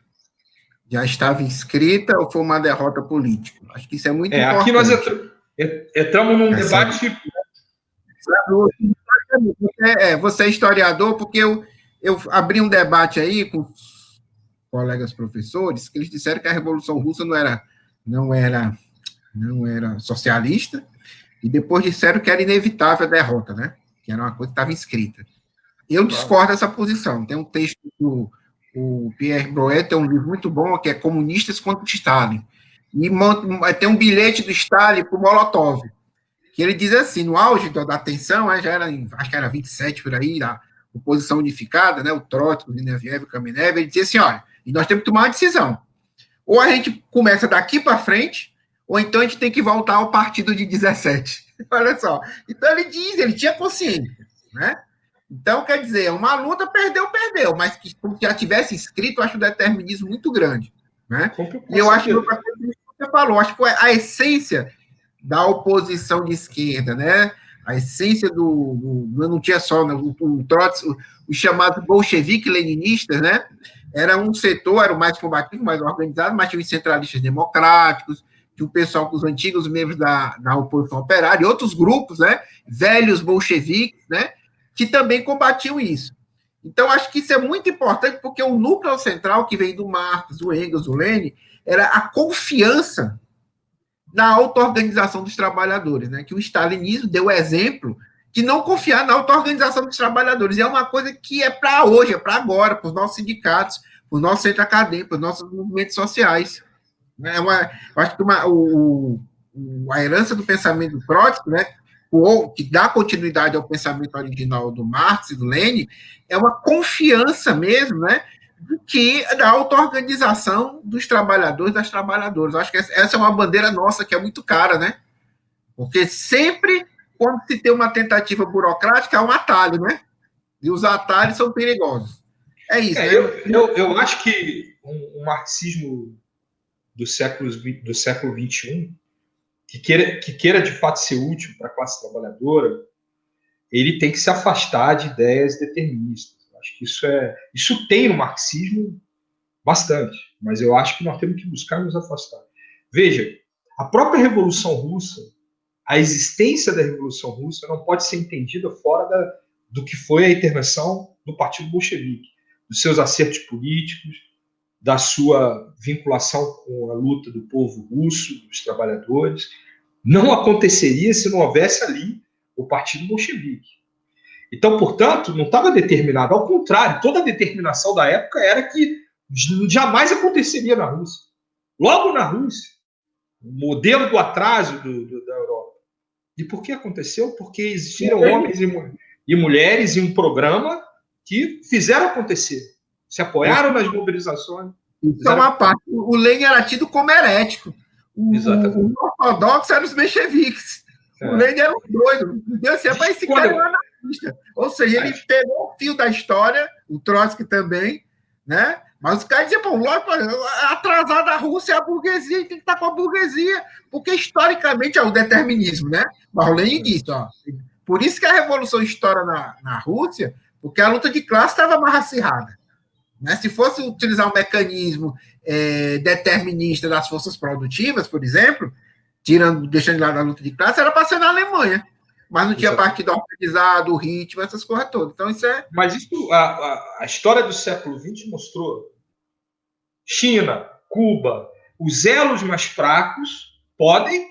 já estava inscrita ou foi uma derrota política? Acho que isso é muito importante. Aqui nós entramos num debate... Você é historiador, porque eu abri um debate aí com colegas professores, que eles disseram que a Revolução Russa não era socialista, e depois disseram que era inevitável a derrota, né? Que era uma coisa que estava escrita. Eu discordo dessa posição. Tem um texto do Pierre Broet, tem um livro muito bom, que é Comunistas contra Stalin. E tem um bilhete do Stalin para o Molotov, que ele diz assim, no auge da tensão, já era, acho que era 27 por aí, a oposição unificada, né, o Trotsky, o Zinoviev, o Kamenev, ele dizia assim, olha, e nós temos que tomar uma decisão. Ou a gente começa daqui para frente, ou então a gente tem que voltar ao partido de 17. Olha só. Então ele tinha consciência, né? Então, quer dizer, uma luta perdeu, mas que já tivesse escrito, eu acho o determinismo muito grande, né? E eu acho que você falou, acho que a essência da oposição de esquerda, né? A essência não tinha só o Trotsky, os chamados bolcheviques-leninistas, né? Era um setor, era o mais combativo, mais organizado, mas tinha os centralistas democráticos, tinha o pessoal com os antigos membros da oposição operária, e outros grupos, né? Velhos bolcheviques, né? Que também combatiam isso. Então, acho que isso é muito importante, porque o núcleo central que vem do Marx, do Engels, do Lenin, era a confiança na auto-organização dos trabalhadores, né? Que o stalinismo deu o exemplo de não confiar na auto-organização dos trabalhadores. E é uma coisa que é para hoje, é para agora, para os nossos sindicatos, para os nossos centros acadêmicos, para os nossos movimentos sociais. Eu acho que a herança do pensamento do Trotsky, né? Que dá continuidade ao pensamento original do Marx e do Lenin, é uma confiança mesmo, né? Que da auto-organização dos trabalhadores, das trabalhadoras. Eu acho que essa é uma bandeira nossa que é muito cara, né? Porque sempre, quando se tem uma tentativa burocrática, há um atalho, né? E os atalhos são perigosos. É isso, né? Eu acho que um marxismo do século XXI, que queira de fato ser útil para a classe trabalhadora, ele tem que se afastar de ideias deterministas. Acho que isso tem no marxismo bastante, mas eu acho que nós temos que buscar nos afastar. Veja, a própria Revolução Russa, a existência da Revolução Russa não pode ser entendida fora do que foi a intervenção do Partido Bolchevique, dos seus acertos políticos, da sua vinculação com a luta do povo russo, dos trabalhadores. Não aconteceria se não houvesse ali o Partido Bolchevique. Então, portanto, não estava determinado. Ao contrário, toda a determinação da época era que jamais aconteceria na Rússia. Logo na Rússia, o modelo do atraso da Europa. E por que aconteceu? Porque existiram homens e mulheres em um programa que fizeram acontecer. Se apoiaram nas mobilizações. Isso é uma parte. O Lenin era tido como herético. O ortodoxo eram os mencheviques. O Lenin era um doido. Deus é para esse cara lá na lista. Ou seja, ele pegou o fio da história, o Trotsky também, né? Mas os caras diziam, pô, atrasada a Rússia é a burguesia, tem que estar com a burguesia, porque historicamente é o determinismo, né? Mas o Lenin disse, ó, por isso que a revolução estoura na Rússia, porque a luta de classe estava mais acirrada. Né? Se fosse utilizar um mecanismo determinista das forças produtivas, por exemplo, deixando de lado a luta de classe, era para ser na Alemanha. Mas não tinha partido organizado, o ritmo, essas coisas todas. Então, isso é. Mas isso, a história do século XX mostrou. China, Cuba, os elos mais fracos podem,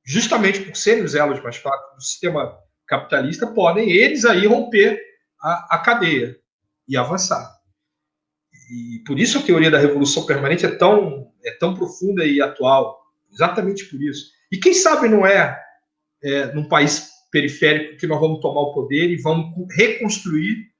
justamente por serem os elos mais fracos do sistema capitalista, podem eles aí romper a cadeia e avançar. E por isso a teoria da revolução permanente é tão profunda e atual. Exatamente por isso. E quem sabe não num país periférico que nós vamos tomar o poder e vamos reconstruir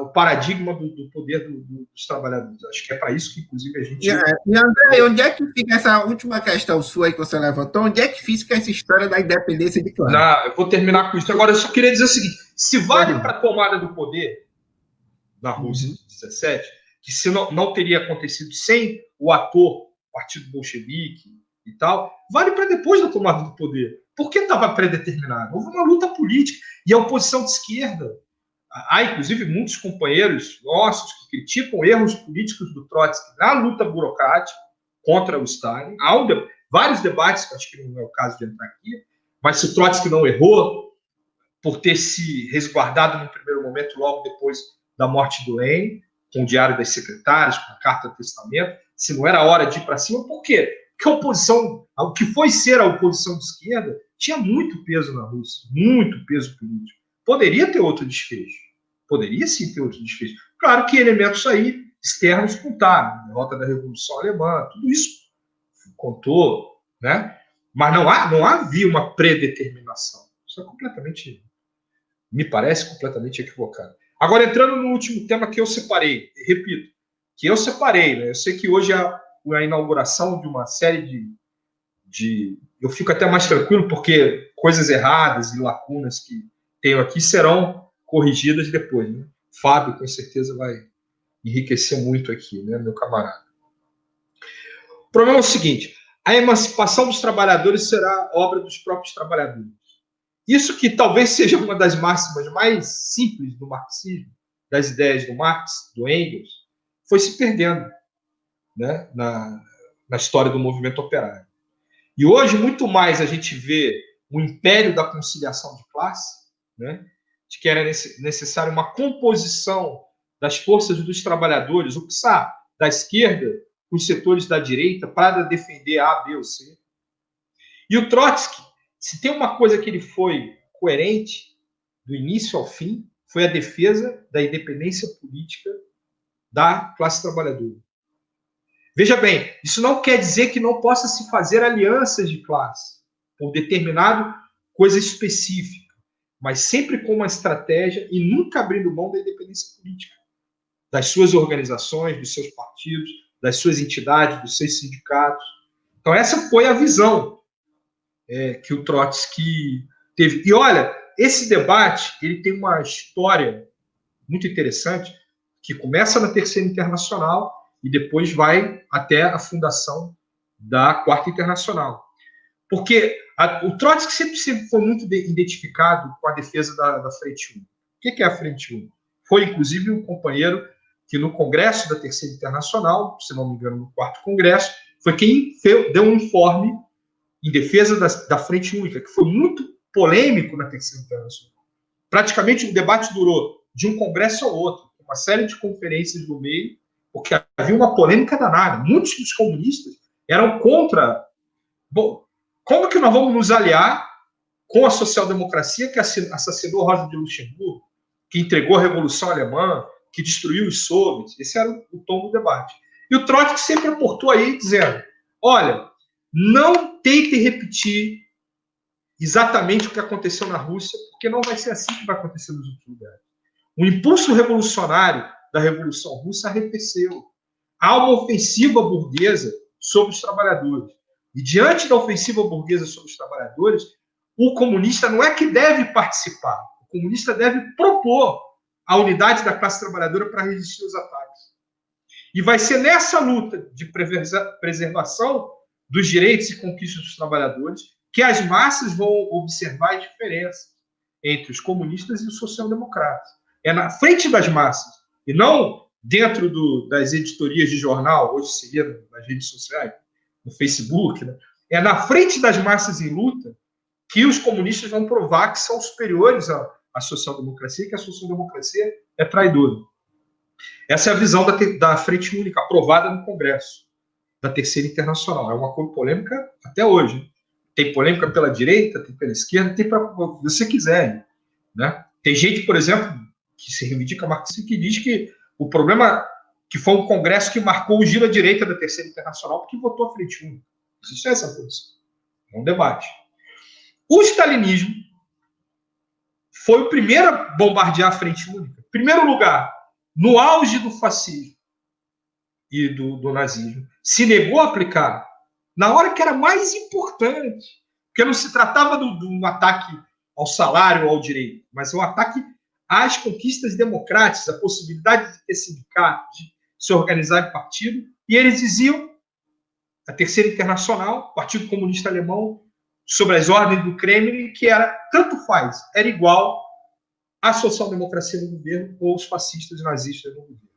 o paradigma do poder dos trabalhadores. Acho que é para isso que, inclusive, a gente... E André, onde é que fica essa última questão sua aí que você levantou? Onde é que fica essa história da independência de classe? Eu vou terminar com isso. Agora, eu só queria dizer o seguinte, se vale para a tomada do poder na Rússia de 17, que se não teria acontecido sem o ator Partido Bolchevique e tal, vale para depois da tomada do poder. Por que estava predeterminado? Houve uma luta política e a oposição de esquerda. Há, inclusive, muitos companheiros nossos que criticam erros políticos do Trotsky na luta burocrática contra o Stalin. Há vários debates, que acho que não é o caso de entrar aqui, mas se o Trotsky não errou por ter se resguardado no primeiro momento, logo depois da morte do Lenin, com o Diário das Secretárias, com a Carta do Testamento, se não era hora de ir para cima, por quê? Porque a oposição, o que foi ser a oposição de esquerda, tinha muito peso na Rússia, muito peso político. Poderia ter outro desfecho. Poderia sim ter outro desfecho. Claro que elementos aí externos contaram, derrota da Revolução Alemã, tudo isso contou, né? Mas não havia uma predeterminação. Isso é completamente, me parece completamente equivocado. Agora, entrando no último tema que eu separei, repito, que eu separei, né? Eu sei que hoje é a inauguração de uma série de... Eu fico até mais tranquilo, porque coisas erradas e lacunas que tenho aqui serão corrigidas depois, né? Fábio, com certeza, vai enriquecer muito aqui, né, meu camarada? O problema é o seguinte, a emancipação dos trabalhadores será obra dos próprios trabalhadores. Isso que talvez seja uma das máximas mais simples do marxismo, das ideias do Marx, do Engels, foi se perdendo, né, na história do movimento operário. E hoje, muito mais a gente vê o império da conciliação de classe, né, de que era necessária uma composição das forças dos trabalhadores, o PSA, da esquerda, os setores da direita, para defender A, B ou C. E o Trotsky, se tem uma coisa que ele foi coerente do início ao fim, foi a defesa da independência política da classe trabalhadora. Veja bem, isso não quer dizer que não possa se fazer alianças de classe por determinado coisa específica, mas sempre com uma estratégia e nunca abrindo mão da independência política, das suas organizações, dos seus partidos, das suas entidades, dos seus sindicatos. Então, essa foi a visão que o Trotsky teve. E olha, esse debate ele tem uma história muito interessante, que começa na Terceira Internacional e depois vai até a fundação da Quarta Internacional. Porque o Trotsky sempre foi muito identificado com a defesa da Frente 1. O que é a Frente 1? Foi, inclusive, um companheiro que no Congresso da Terceira Internacional, se não me engano, no quarto Congresso, foi quem deu um informe em defesa da Frente Única, que foi muito polêmico na Terceira Internacional. Praticamente o debate durou de um congresso ao outro, uma série de conferências no meio, porque havia uma polêmica danada. Muitos dos comunistas eram contra... Bom, como que nós vamos nos aliar com a social-democracia que assassinou Rosa de Luxemburgo, que entregou a Revolução Alemã, que destruiu os soviets? Esse era o tom do debate. E o Trotsky sempre aportou aí, dizendo, olha, não tente repetir exatamente o que aconteceu na Rússia, porque não vai ser assim que vai acontecer nos outros lugares. O impulso revolucionário da Revolução Russa arrefeceu. Há uma ofensiva burguesa sobre os trabalhadores. E diante da ofensiva burguesa sobre os trabalhadores, o comunista não é que deve participar, o comunista deve propor a unidade da classe trabalhadora para resistir aos ataques. E vai ser nessa luta de preservação dos direitos e conquistas dos trabalhadores que as massas vão observar a diferença entre os comunistas e os social-democratas. É na frente das massas, e não dentro das editorias de jornal, hoje seria nas redes sociais, no Facebook, né? É na frente das massas em luta que os comunistas vão provar que são superiores à social-democracia, que a social-democracia é traidora. Essa é a visão da Frente Única, aprovada no Congresso da Terceira Internacional. É uma coisa polêmica até hoje. Tem polêmica pela direita, tem pela esquerda, tem para você quiser. Né? Tem gente, por exemplo, que se reivindica marxista, que diz que o problema que foi um congresso que marcou o giro à direita da Terceira Internacional, porque votou a Frente Única. Existe essa posição. É um debate. O stalinismo foi o primeiro a bombardear a Frente Única. Em primeiro lugar, no auge do fascismo e do nazismo, se negou a aplicar na hora que era mais importante, porque não se tratava de um ataque ao salário ou ao direito, mas é um ataque às conquistas democráticas, a possibilidade de ter sindicato, de se organizar em partido, e eles diziam, a Terceira Internacional, o Partido Comunista Alemão, sob as ordens do Kremlin, que era, tanto faz, era igual à social-democracia no governo ou os fascistas nazistas no governo.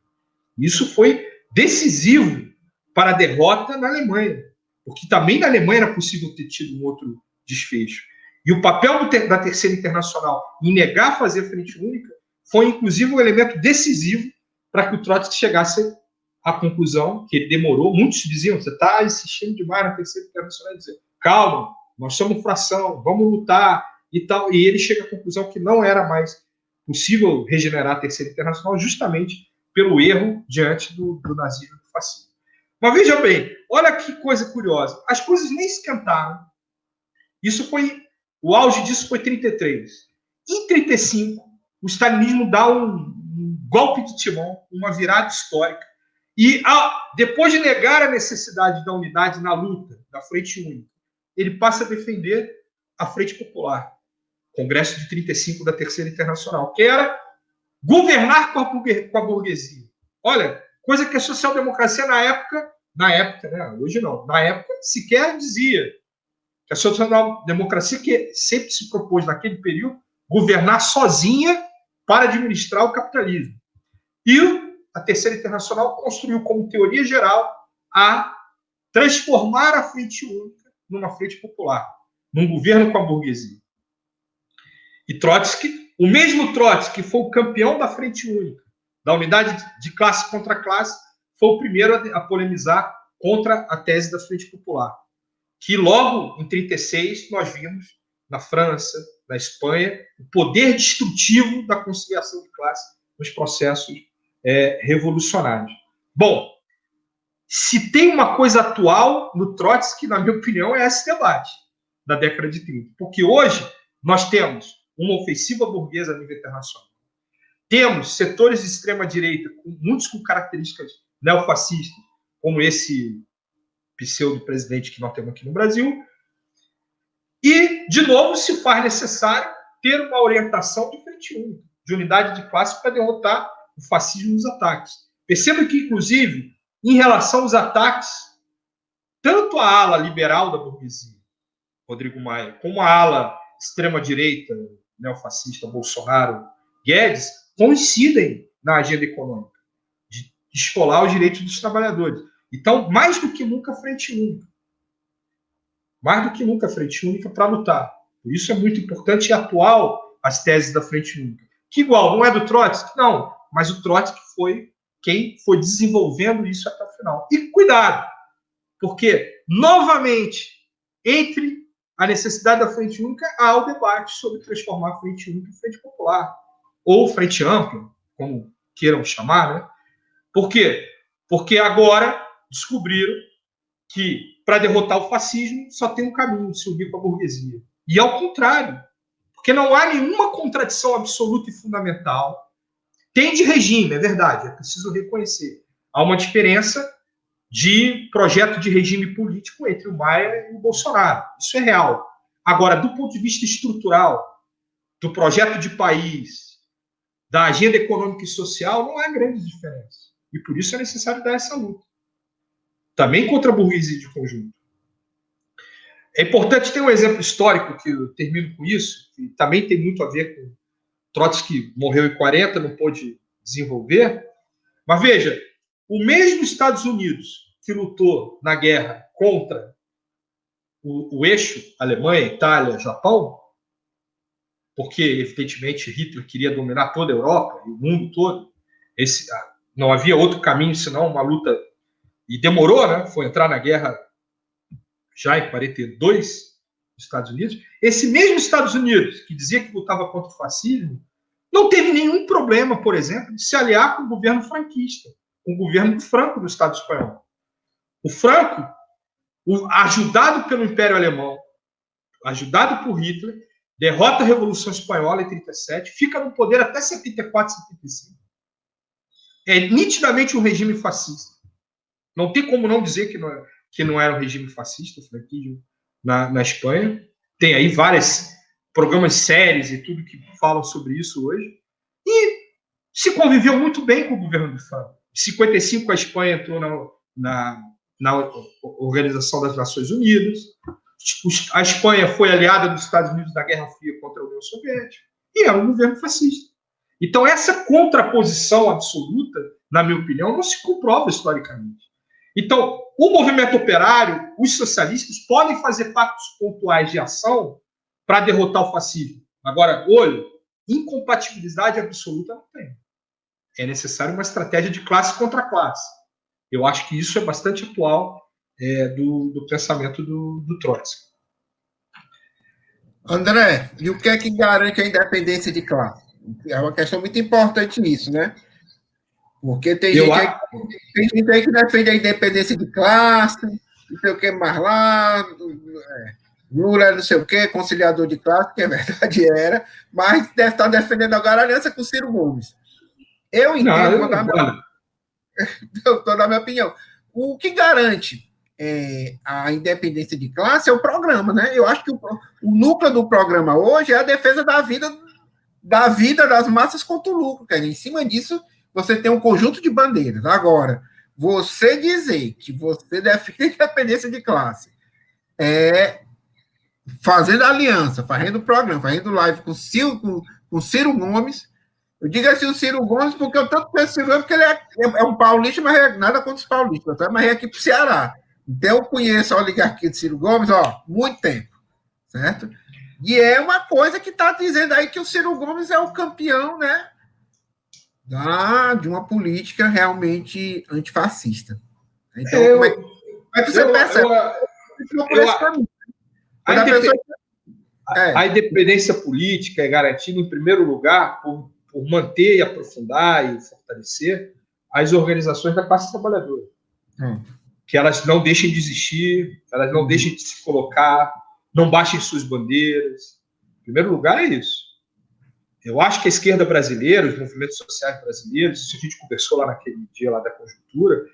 Isso foi decisivo para a derrota na Alemanha, porque também na Alemanha era possível ter tido um outro desfecho. E o papel da Terceira Internacional em negar fazer frente única foi, inclusive, um elemento decisivo para que o Trotsky chegasse à conclusão, que ele demorou. Muitos diziam, você está insistindo demais na Terceira Internacional, dizer, calma, nós somos fração, vamos lutar e tal. E ele chega à conclusão que não era mais possível regenerar a Terceira Internacional justamente pelo erro diante do nazismo e do fascismo. Mas veja bem, olha que coisa curiosa. As coisas nem esquentaram. O auge disso foi em 1933. Em 1935, o stalinismo dá um golpe de timão, uma virada histórica. E depois de negar a necessidade da unidade na luta da Frente Única, ele passa a defender a Frente Popular, Congresso de 1935 da Terceira Internacional, que era governar com a burguesia. Olha, coisa que a social-democracia na época, né, hoje não, na época sequer dizia. Que a social-democracia que sempre se propôs naquele período governar sozinha para administrar o capitalismo. E a Terceira Internacional construiu como teoria geral a transformar a Frente Única numa frente popular, num governo com a burguesia. E Trotsky, o mesmo Trotsky que foi o campeão da Frente Única, da unidade de classe contra classe, foi o primeiro a polemizar contra a tese da Frente Popular. Que logo em 1936 nós vimos na França, na Espanha, o poder destrutivo da conciliação de classe nos processos revolucionários. Bom, se tem uma coisa atual no Trotsky, na minha opinião, é esse debate da década de 30. Porque hoje nós temos uma ofensiva burguesa a nível internacional. Temos setores de extrema-direita, muitos com características neofascistas, como esse pseudo-presidente que nós temos aqui no Brasil. E, de novo, se faz necessário ter uma orientação de frente única, de unidade de classe para derrotar o fascismo nos ataques. Perceba que, inclusive, em relação aos ataques, tanto a ala liberal da burguesia, Rodrigo Maia, como a ala extrema-direita, neofascista, Bolsonaro, Guedes, coincidem na agenda econômica, de esfolar os direitos dos trabalhadores. Então, mais do que nunca, frente única. Mais do que nunca, frente única para lutar. Por isso é muito importante e atual as teses da frente única. Que igual, não é do Trotsky? Não, mas o Trotsky foi quem foi desenvolvendo isso até o final. E cuidado, porque, novamente, entre a necessidade da frente única, há o debate sobre transformar a frente única em frente popular. Ou frente ampla, como queiram chamar, né? Por quê? Porque agora descobriram que, para derrotar o fascismo, só tem um caminho, se unir com a burguesia. E ao contrário, porque não há nenhuma contradição absoluta e fundamental. Tem de regime, é verdade, é preciso reconhecer. Há uma diferença de projeto de regime político entre o Maia e o Bolsonaro. Isso é real. Agora, do ponto de vista estrutural, do projeto de país, da agenda econômica e social, não há grande diferença. E por isso é necessário dar essa luta. Também contra a burguesia de conjunto. É importante ter um exemplo histórico, que eu termino com isso, que também tem muito a ver com Trotsky, morreu em 40, não pôde desenvolver. Mas veja, o mesmo Estados Unidos que lutou na guerra contra o eixo Alemanha, Itália, Japão, porque, evidentemente, Hitler queria dominar toda a Europa e o mundo todo, não havia outro caminho senão uma luta. E demorou, né? Foi entrar na guerra já em 42, nos Estados Unidos. Esse mesmo Estados Unidos, que dizia que lutava contra o fascismo, não teve nenhum problema, por exemplo, de se aliar com o governo franquista, com o governo do Franco no Estado espanhol. O Franco, ajudado pelo Império Alemão, ajudado por Hitler, derrota a Revolução Espanhola em 37, fica no poder até 74, 75. É nitidamente um regime fascista. Não tem como não dizer que não era um regime fascista, o franquismo na Espanha. Tem aí vários programas sérios e tudo que falam sobre isso hoje. E se conviveu muito bem com o governo do Franco. Em 55, a Espanha entrou na Organização das Nações Unidas. A Espanha foi aliada dos Estados Unidos na Guerra Fria contra a União Soviética. E era um governo fascista. Então, essa contraposição absoluta, na minha opinião, não se comprova historicamente. Então, o movimento operário, os socialistas, podem fazer pactos pontuais de ação para derrotar o fascismo. Agora, incompatibilidade absoluta não tem. É necessário uma estratégia de classe contra classe. Eu acho que isso é bastante atual do pensamento do Trotsky. André, e o que é que garante a independência de classe? É uma questão muito importante isso, né? Porque tem gente aí que defende a independência de classe, não sei o que mais lá, Lula não sei o que, conciliador de classe, que é verdade era, mas deve estar defendendo agora a aliança com o Ciro Gomes. Eu entendo, vou dar a minha opinião. O que garante a independência de classe é o programa, né? Eu acho que o núcleo do programa hoje é a defesa da vida das massas contra o lucro, cara. Em cima disso, você tem um conjunto de bandeiras. Agora, você dizer que você defende a independência de classe, fazendo aliança, fazendo programa, fazendo live com Ciro Gomes. Eu digo assim o Ciro Gomes porque eu tanto conheço o Ciro Gomes porque ele é um paulista, mas nada contra os paulistas, mas é aqui para o Ceará. Então eu conheço a oligarquia de Ciro Gomes, muito tempo, certo? E é uma coisa que está dizendo aí que o Ciro Gomes é o campeão, né, de uma política realmente antifascista. Então, como é que você percebe? A independência política é garantida, em primeiro lugar, por manter e aprofundar e fortalecer as organizações da classe trabalhadora. Que elas não deixem de existir, elas não deixem de se colocar, não baixem suas bandeiras. Em primeiro lugar, é isso. Eu acho que a esquerda brasileira, os movimentos sociais brasileiros, isso a gente conversou lá naquele dia lá da conjuntura,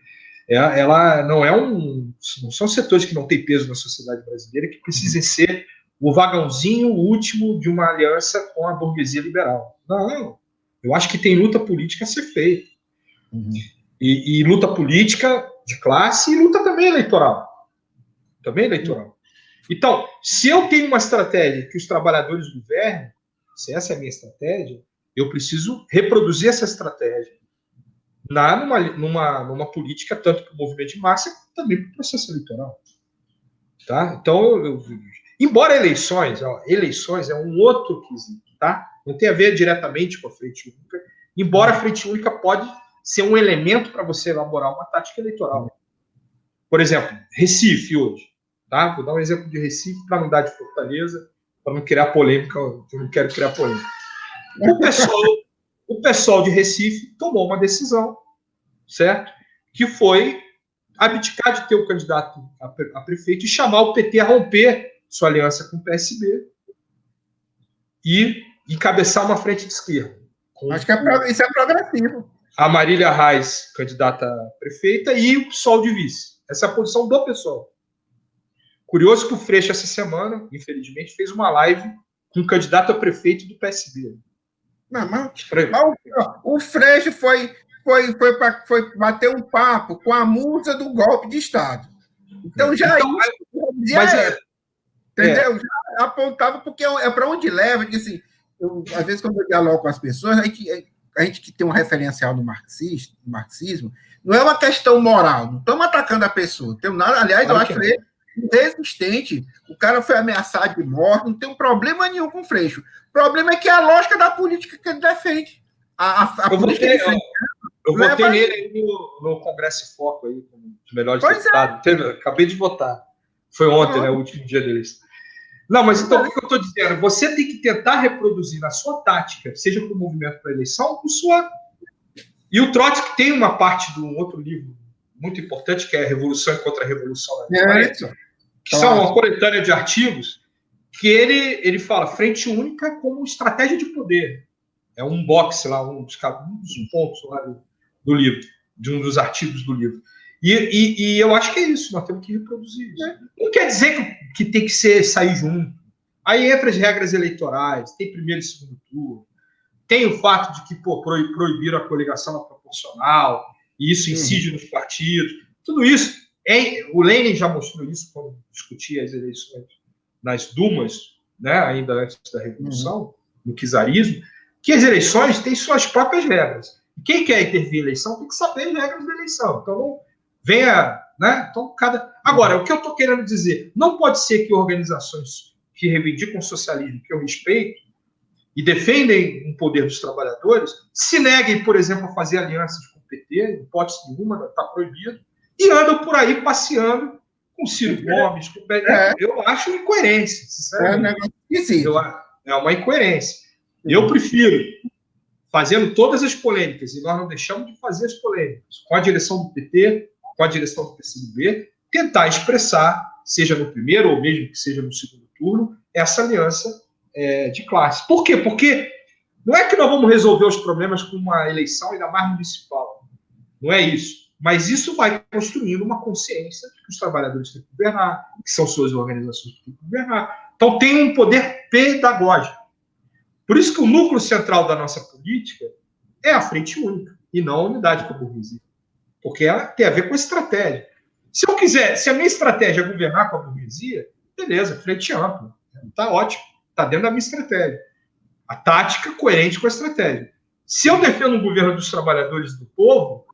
ela não são setores que não têm peso na sociedade brasileira, que precisem ser o vagãozinho último de uma aliança com a burguesia liberal. Não. Eu acho que tem luta política a ser feita. E luta política de classe e luta também eleitoral. Então, se eu tenho uma estratégia que os trabalhadores governem, se essa é a minha estratégia, eu preciso reproduzir essa estratégia numa política, tanto para o movimento de massa, como também para o processo eleitoral. Tá? Então, embora eleições é um outro quesito, tá? Não tem a ver diretamente com a Frente Única, embora a Frente Única pode ser um elemento para você elaborar uma tática eleitoral. Por exemplo, Recife hoje. Tá? Vou dar um exemplo de Recife para não dar de Fortaleza, para não criar polêmica, eu não quero criar polêmica. O pessoal de Recife tomou uma decisão, certo? Que foi abdicar de ter o candidato a prefeito e chamar o PT a romper sua aliança com o PSB e encabeçar uma frente de esquerda. Acho que isso é progressivo. A Marília Reis, candidata a prefeita, e o PSOL de vice. Essa é a posição do PSOL. Curioso que o Freixo, essa semana, infelizmente, fez uma live com o candidato a prefeito do PSB. O Freixo foi bater um papo com a musa do golpe de Estado. Então, entendeu? Já apontava, porque é para onde leva. Assim, às vezes, quando eu dialogo com as pessoas, a gente que tem um referencial do marxismo, não é uma questão moral, não estamos atacando a pessoa. Tem nada, aliás, eu acho ele resistente. O cara foi ameaçado de morte, não tem um problema nenhum com o Freixo. O problema é que é a lógica da política que ele defende. Eu votei nele aí no Congresso Foco, aí, como os melhores deputados. Acabei de votar. Foi ontem, né, o último dia deles. Não, mas então o que eu estou dizendo? Você tem que tentar reproduzir na sua tática, seja para o movimento para a eleição, E o Trotsky tem uma parte de um outro livro muito importante, que é a Revolução e Contra-Revolução na Alemanha, que são uma coletânea de artigos, que ele fala Frente Única como estratégia de poder. É um box lá, um dos pontos lá do livro, de um dos artigos do livro. E eu acho que é isso, nós temos que reproduzir isso. Não quer dizer que tem que sair junto. Aí entra as regras eleitorais, tem primeiro e segundo turno, tem o fato de que proibiram a coligação proporcional, e isso incide nos partidos. Tudo isso, o Lenin já mostrou isso quando discutia as eleições nas Dumas, né, ainda antes da Revolução, no czarismo, que as eleições têm suas próprias regras. Quem quer intervir em eleição tem que saber as regras da eleição. Então, não venha... Né? Então, Agora, o que eu estou querendo dizer, não pode ser que organizações que reivindicam o socialismo, que eu respeito, e defendem o poder dos trabalhadores, se neguem, por exemplo, a fazer alianças com o PT, hipótese nenhuma, está proibido, e andam por aí passeando com Ciro Gomes. Eu acho incoerência, sinceramente. É uma incoerência. Eu prefiro, fazendo todas as polêmicas, e nós não deixamos de fazer as polêmicas, com a direção do PT, com a direção do PCdoB, tentar expressar, seja no primeiro ou mesmo que seja no segundo turno, essa aliança de classe. Por quê? Porque não é que nós vamos resolver os problemas com uma eleição, ainda mais municipal. Não é isso. Mas isso vai construindo uma consciência de que os trabalhadores têm que governar, que são suas organizações que têm que governar. Então tem um poder pedagógico. Por isso que o núcleo central da nossa política é a frente única, e não a unidade com a burguesia. Porque ela tem a ver com a estratégia. Se a minha estratégia é governar com a burguesia, beleza, frente ampla. Está ótimo. Está dentro da minha estratégia. A tática coerente com a estratégia. Se eu defendo um governo dos trabalhadores e do povo,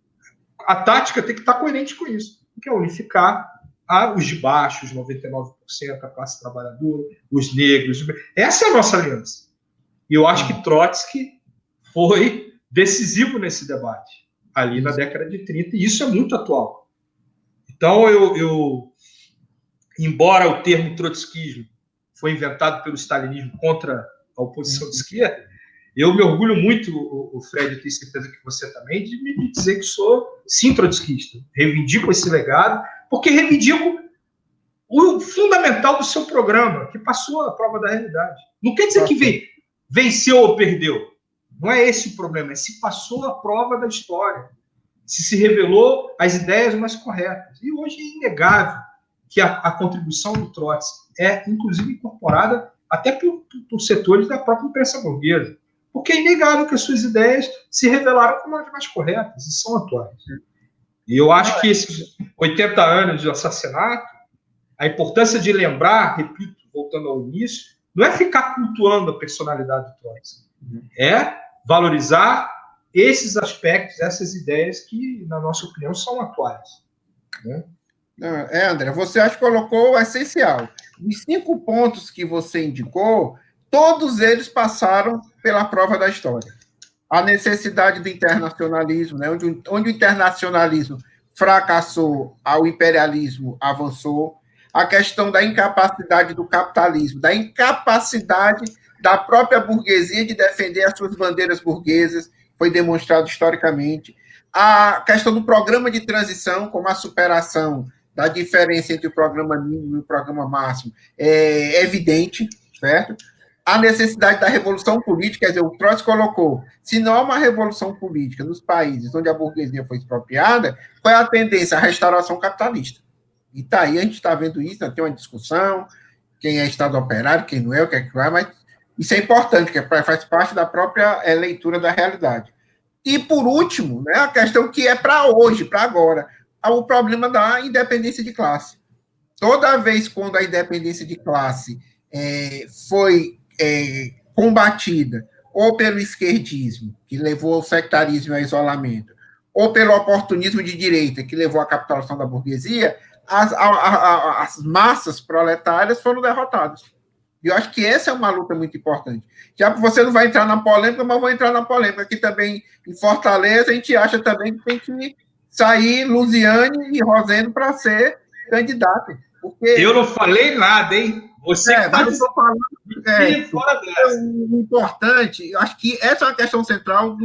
a tática tem que estar coerente com isso, que é unificar os de baixo, os 99%, a classe trabalhadora, os negros. Essa é a nossa aliança. E eu acho que Trotsky foi decisivo nesse debate, ali na década de 30, e isso é muito atual. Então, embora o termo trotskismo foi inventado pelo stalinismo contra a oposição de esquerda, eu me orgulho muito, o Fred, eu tenho certeza que você também, de me dizer que sou, sim, trotskista. Reivindico esse legado, porque reivindico o fundamental do seu programa, que passou a prova da realidade. Não quer dizer que venceu ou perdeu. Não é esse o problema, é se passou a prova da história, se revelou as ideias mais corretas. E hoje é inegável que a contribuição do Trotsky é, inclusive, incorporada até por setores da própria imprensa burguesa. Porque é inegável que as suas ideias se revelaram como as mais corretas e são atuais. E eu acho que esses 80 anos de assassinato, a importância de lembrar, repito, voltando ao início, não é ficar cultuando a personalidade do Trotsky, é valorizar esses aspectos, essas ideias que, na nossa opinião, são atuais. Né? André, você acha que colocou o essencial. Os 5 pontos que você indicou, todos eles passaram pela prova da história. A necessidade do internacionalismo, né, onde o internacionalismo fracassou, o imperialismo avançou. A questão da incapacidade do capitalismo, da incapacidade da própria burguesia de defender as suas bandeiras burguesas, foi demonstrado historicamente. A questão do programa de transição, como a superação da diferença entre o programa mínimo e o programa máximo, é evidente, certo? A necessidade da revolução política, quer dizer, o Trotsky colocou, se não há uma revolução política nos países onde a burguesia foi expropriada, qual é a tendência? A restauração capitalista. E tá aí, a gente está vendo isso, tem uma discussão, quem é Estado operário, quem não é, o que é que vai, mas isso é importante, que faz parte da própria leitura da realidade. E, por último, né, a questão que é para hoje, para agora, o problema da independência de classe. Toda vez quando a independência de classe foi combatida ou pelo esquerdismo, que levou ao sectarismo e ao isolamento, ou pelo oportunismo de direita, que levou à capitulação da burguesia, as massas proletárias foram derrotadas. E eu acho que essa é uma luta muito importante. Já que você não vai entrar na polêmica, mas vou entrar na polêmica. Aqui também, em Fortaleza, a gente acha também que tem que sair Luziane e Rosendo para ser candidato. Porque... Eu não falei nada, hein? Você que está falando. Fora dessa. O importante, eu acho que essa é uma questão central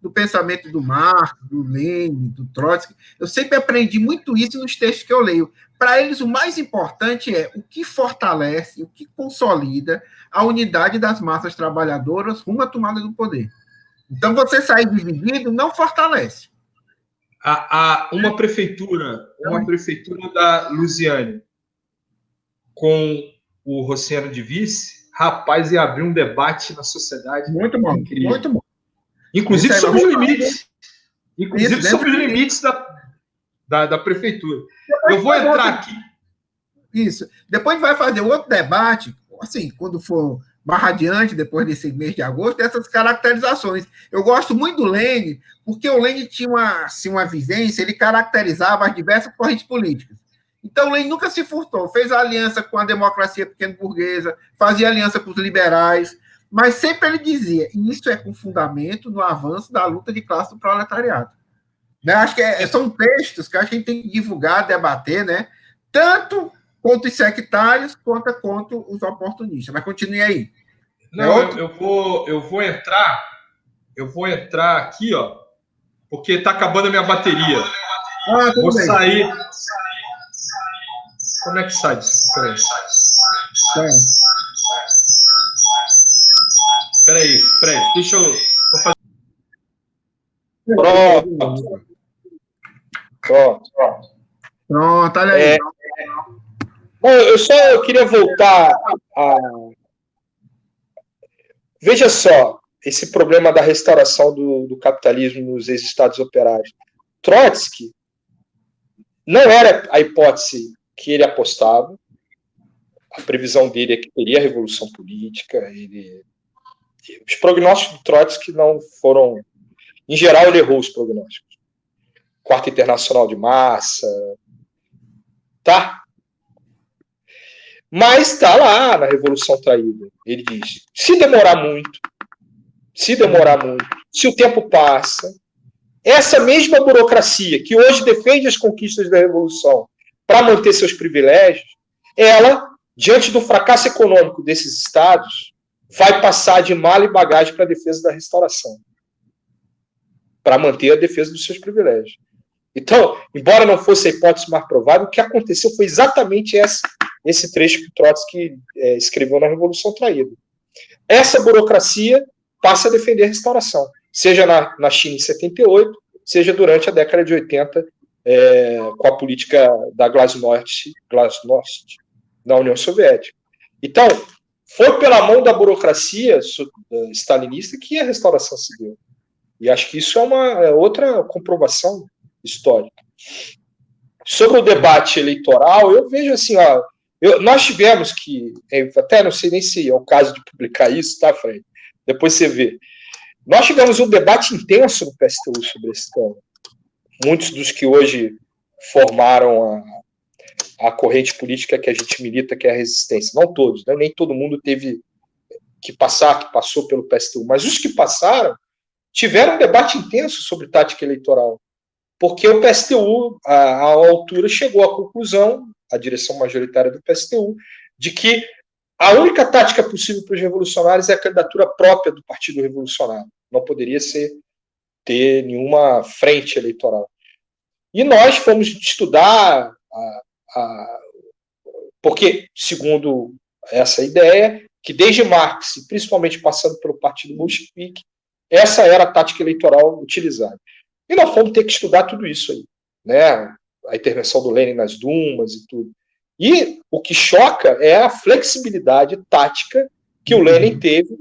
do pensamento do Marx, do Lenin, do Trotsky. Eu sempre aprendi muito isso nos textos que eu leio. Para eles, o mais importante é o que fortalece, o que consolida a unidade das massas trabalhadoras rumo à tomada do poder. Então, você sair dividido não fortalece. Uma prefeitura da Lusiânia com o Rosseno de vice, rapaz, ia abrir um debate na sociedade. Muito bom, incrível. Muito bom. Inclusive sobre os limites. Inclusive sobre os limites da prefeitura. Eu vou entrar aqui. Isso. Depois vai fazer outro debate, assim, quando for mais adiante, depois desse mês de agosto, dessas caracterizações. Eu gosto muito do Lenin, porque o Lenin tinha uma vivência, ele caracterizava as diversas correntes políticas. Então, o Lenin nunca se furtou, fez aliança com a democracia pequeno-burguesa, fazia aliança com os liberais, mas sempre ele dizia, e isso é com fundamento no avanço da luta de classe do proletariado. Né? Acho que são textos que a gente tem que divulgar, debater, né? Tanto contra os sectários quanto contra os oportunistas. Mas continue aí. Não, eu vou entrar aqui, ó, porque está acabando a minha bateria. Vou sair. Como é que sai disso? Peraí, Fred, deixa eu fazer. Pronto, olha aí. Bom, eu queria voltar a... Veja só, esse problema da restauração do capitalismo nos ex-estados operários. Trotsky não era a hipótese que ele apostava. A previsão dele é que teria revolução política. Os prognósticos do Trotsky não foram... Em geral, ele errou os prognósticos. Quarta Internacional de Massa... Tá? Mas está lá na Revolução Traída. Ele diz, se demorar muito, se o tempo passa, essa mesma burocracia que hoje defende as conquistas da Revolução para manter seus privilégios, ela, diante do fracasso econômico desses estados, vai passar de mala e bagagem para a defesa da restauração, para manter a defesa dos seus privilégios. Então, embora não fosse a hipótese mais provável, o que aconteceu foi exatamente esse trecho que Trotsky escreveu na Revolução Traída. Essa burocracia passa a defender a restauração, seja na China em 78, seja durante a década de 80, com a política da Glasnost na União Soviética. Então, foi pela mão da burocracia stalinista que a restauração se deu. E acho que isso é uma outra comprovação histórica. Sobre o debate eleitoral, eu vejo assim, ó, nós tivemos que, até não sei nem se é o caso de publicar isso, tá, Fred? Depois você vê. Nós tivemos um debate intenso no PSTU sobre esse tema. Muitos dos que hoje formaram a corrente política que a gente milita, que é a resistência. Não todos, né? Nem todo mundo teve que passou pelo PSTU, mas os que passaram tiveram um debate intenso sobre tática eleitoral. Porque o PSTU, à altura, chegou à conclusão, a direção majoritária do PSTU, de que a única tática possível para os revolucionários é a candidatura própria do Partido Revolucionário. Não poderia ter nenhuma frente eleitoral. E nós fomos estudar, porque, segundo essa ideia, que desde Marx, e principalmente passando pelo Partido Bolchevique, essa era a tática eleitoral utilizada. E nós fomos ter que estudar tudo isso aí, né? A intervenção do Lenin nas Dumas e tudo. E o que choca é a flexibilidade tática que o Lenin teve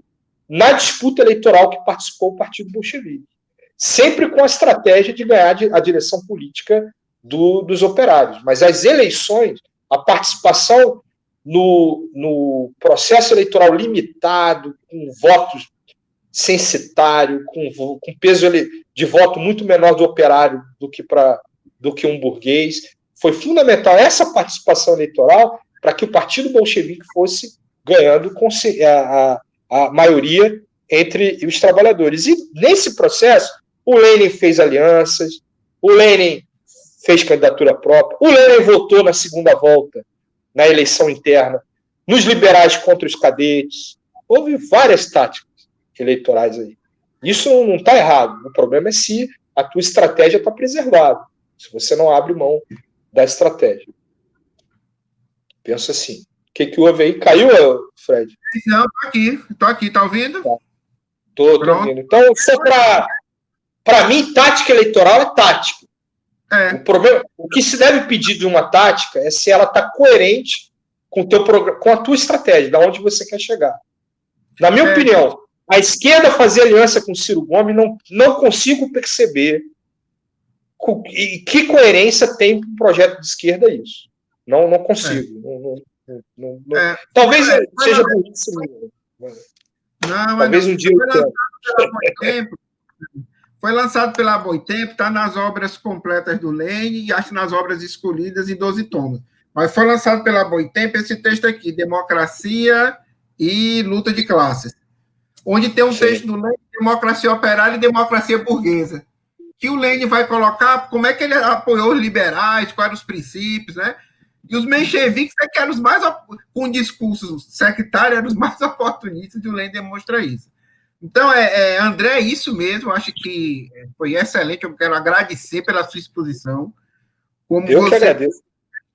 na disputa eleitoral que participou o Partido Bolchevique. Sempre com a estratégia de ganhar a direção política dos operários. Mas as eleições, a participação no processo eleitoral limitado, com votos censitário, com peso de voto muito menor do operário do que um burguês, foi fundamental essa participação eleitoral para que o Partido Bolchevique fosse ganhando a maioria entre os trabalhadores. E nesse processo, o Lenin fez alianças, o Lenin fez candidatura própria, o Lenin votou na segunda volta, na eleição interna, nos liberais contra os cadetes. Houve várias táticas eleitorais aí. Isso não está errado. O problema é se a tua estratégia está preservada. Se você não abre mão da estratégia. Penso assim. O que houve aí? Caiu, Fred? Não, tô aqui, tá ouvindo? Tô ouvindo. Então, só para mim, tática eleitoral é tática. O problema, o que se deve pedir de uma tática é se ela está coerente com a tua estratégia, da onde você quer chegar. Na minha opinião, a esquerda fazer aliança com Ciro Gomes, não consigo perceber que coerência tem para um projeto de esquerda isso. Não consigo. Talvez seja burrice minha. Talvez um dia foi lançado pela Boitempo, está nas obras completas do Lênin e acho nas obras escolhidas em 12 tomos. Mas foi lançado pela Boitempo esse texto aqui, Democracia e Luta de Classes, onde tem um texto do Lênin, Democracia Operária e Democracia Burguesa, que o Lênin vai colocar como é que ele apoiou os liberais, quais eram os princípios, né? E os mencheviques que eram os mais, com discursos sectários, eram os mais oportunistas, e o Lênin demonstra isso. Então, André, é isso mesmo, acho que foi excelente, eu quero agradecer pela sua exposição. Como eu que agradeço.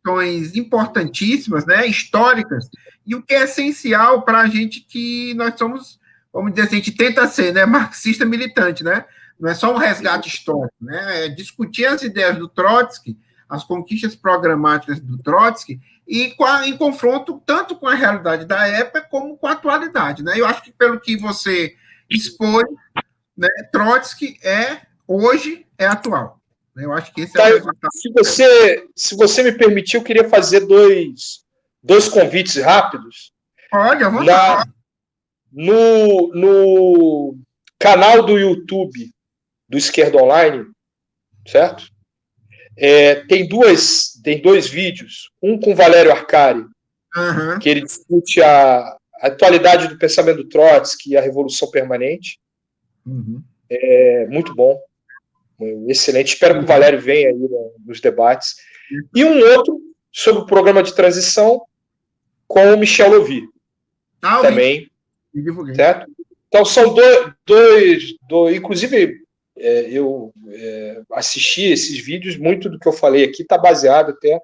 Questões importantíssimas, né, históricas, e o que é essencial para a gente que nós somos, vamos dizer assim, a gente tenta ser, né, marxista militante, né? Não é só um resgate histórico, né? É discutir as ideias do Trotsky, as conquistas programáticas do Trotsky, e em confronto tanto com a realidade da época como com a atualidade, né? Eu acho que pelo que você expõe, né, Trotsky hoje é atual. Eu acho que esse é o resultado. Se você me permitir, eu queria fazer dois convites rápidos. Pode, eu vou falar. No canal do YouTube do Esquerda Online, certo? Tem dois vídeos, um com Valério Arcari, que ele discute a atualidade do pensamento do Trotsky e a Revolução Permanente. Muito bom, excelente. Espero que o Valério venha aí nos debates. E um outro sobre o programa de transição com o Michel Louvi. Também. Certo? Então, são dois. Inclusive, eu assisti esses vídeos, muito do que eu falei aqui está baseado até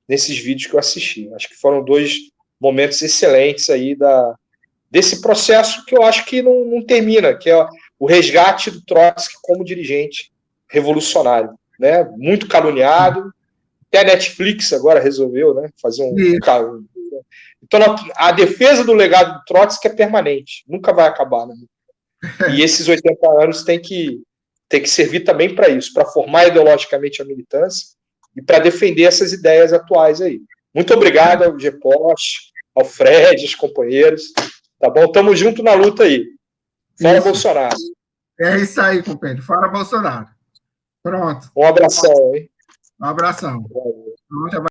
nesses vídeos que eu assisti. Acho que foram dois momentos excelentes aí desse processo que eu acho que não termina, que é o resgate do Trotsky como dirigente revolucionário, né? Muito caluniado. Até a Netflix agora resolveu, né, fazer Então, a defesa do legado do Trotsky é permanente, nunca vai acabar, né? E esses 80 anos tem que servir também para isso, para formar ideologicamente a militância e para defender essas ideias atuais aí. Muito obrigado ao GPOST, ao Fred, aos companheiros. Tá bom? Tamo junto na luta aí. Fora Bolsonaro. É isso aí, companheiro. Fora Bolsonaro. Pronto. Um abração, hein? Um abração. Pronto,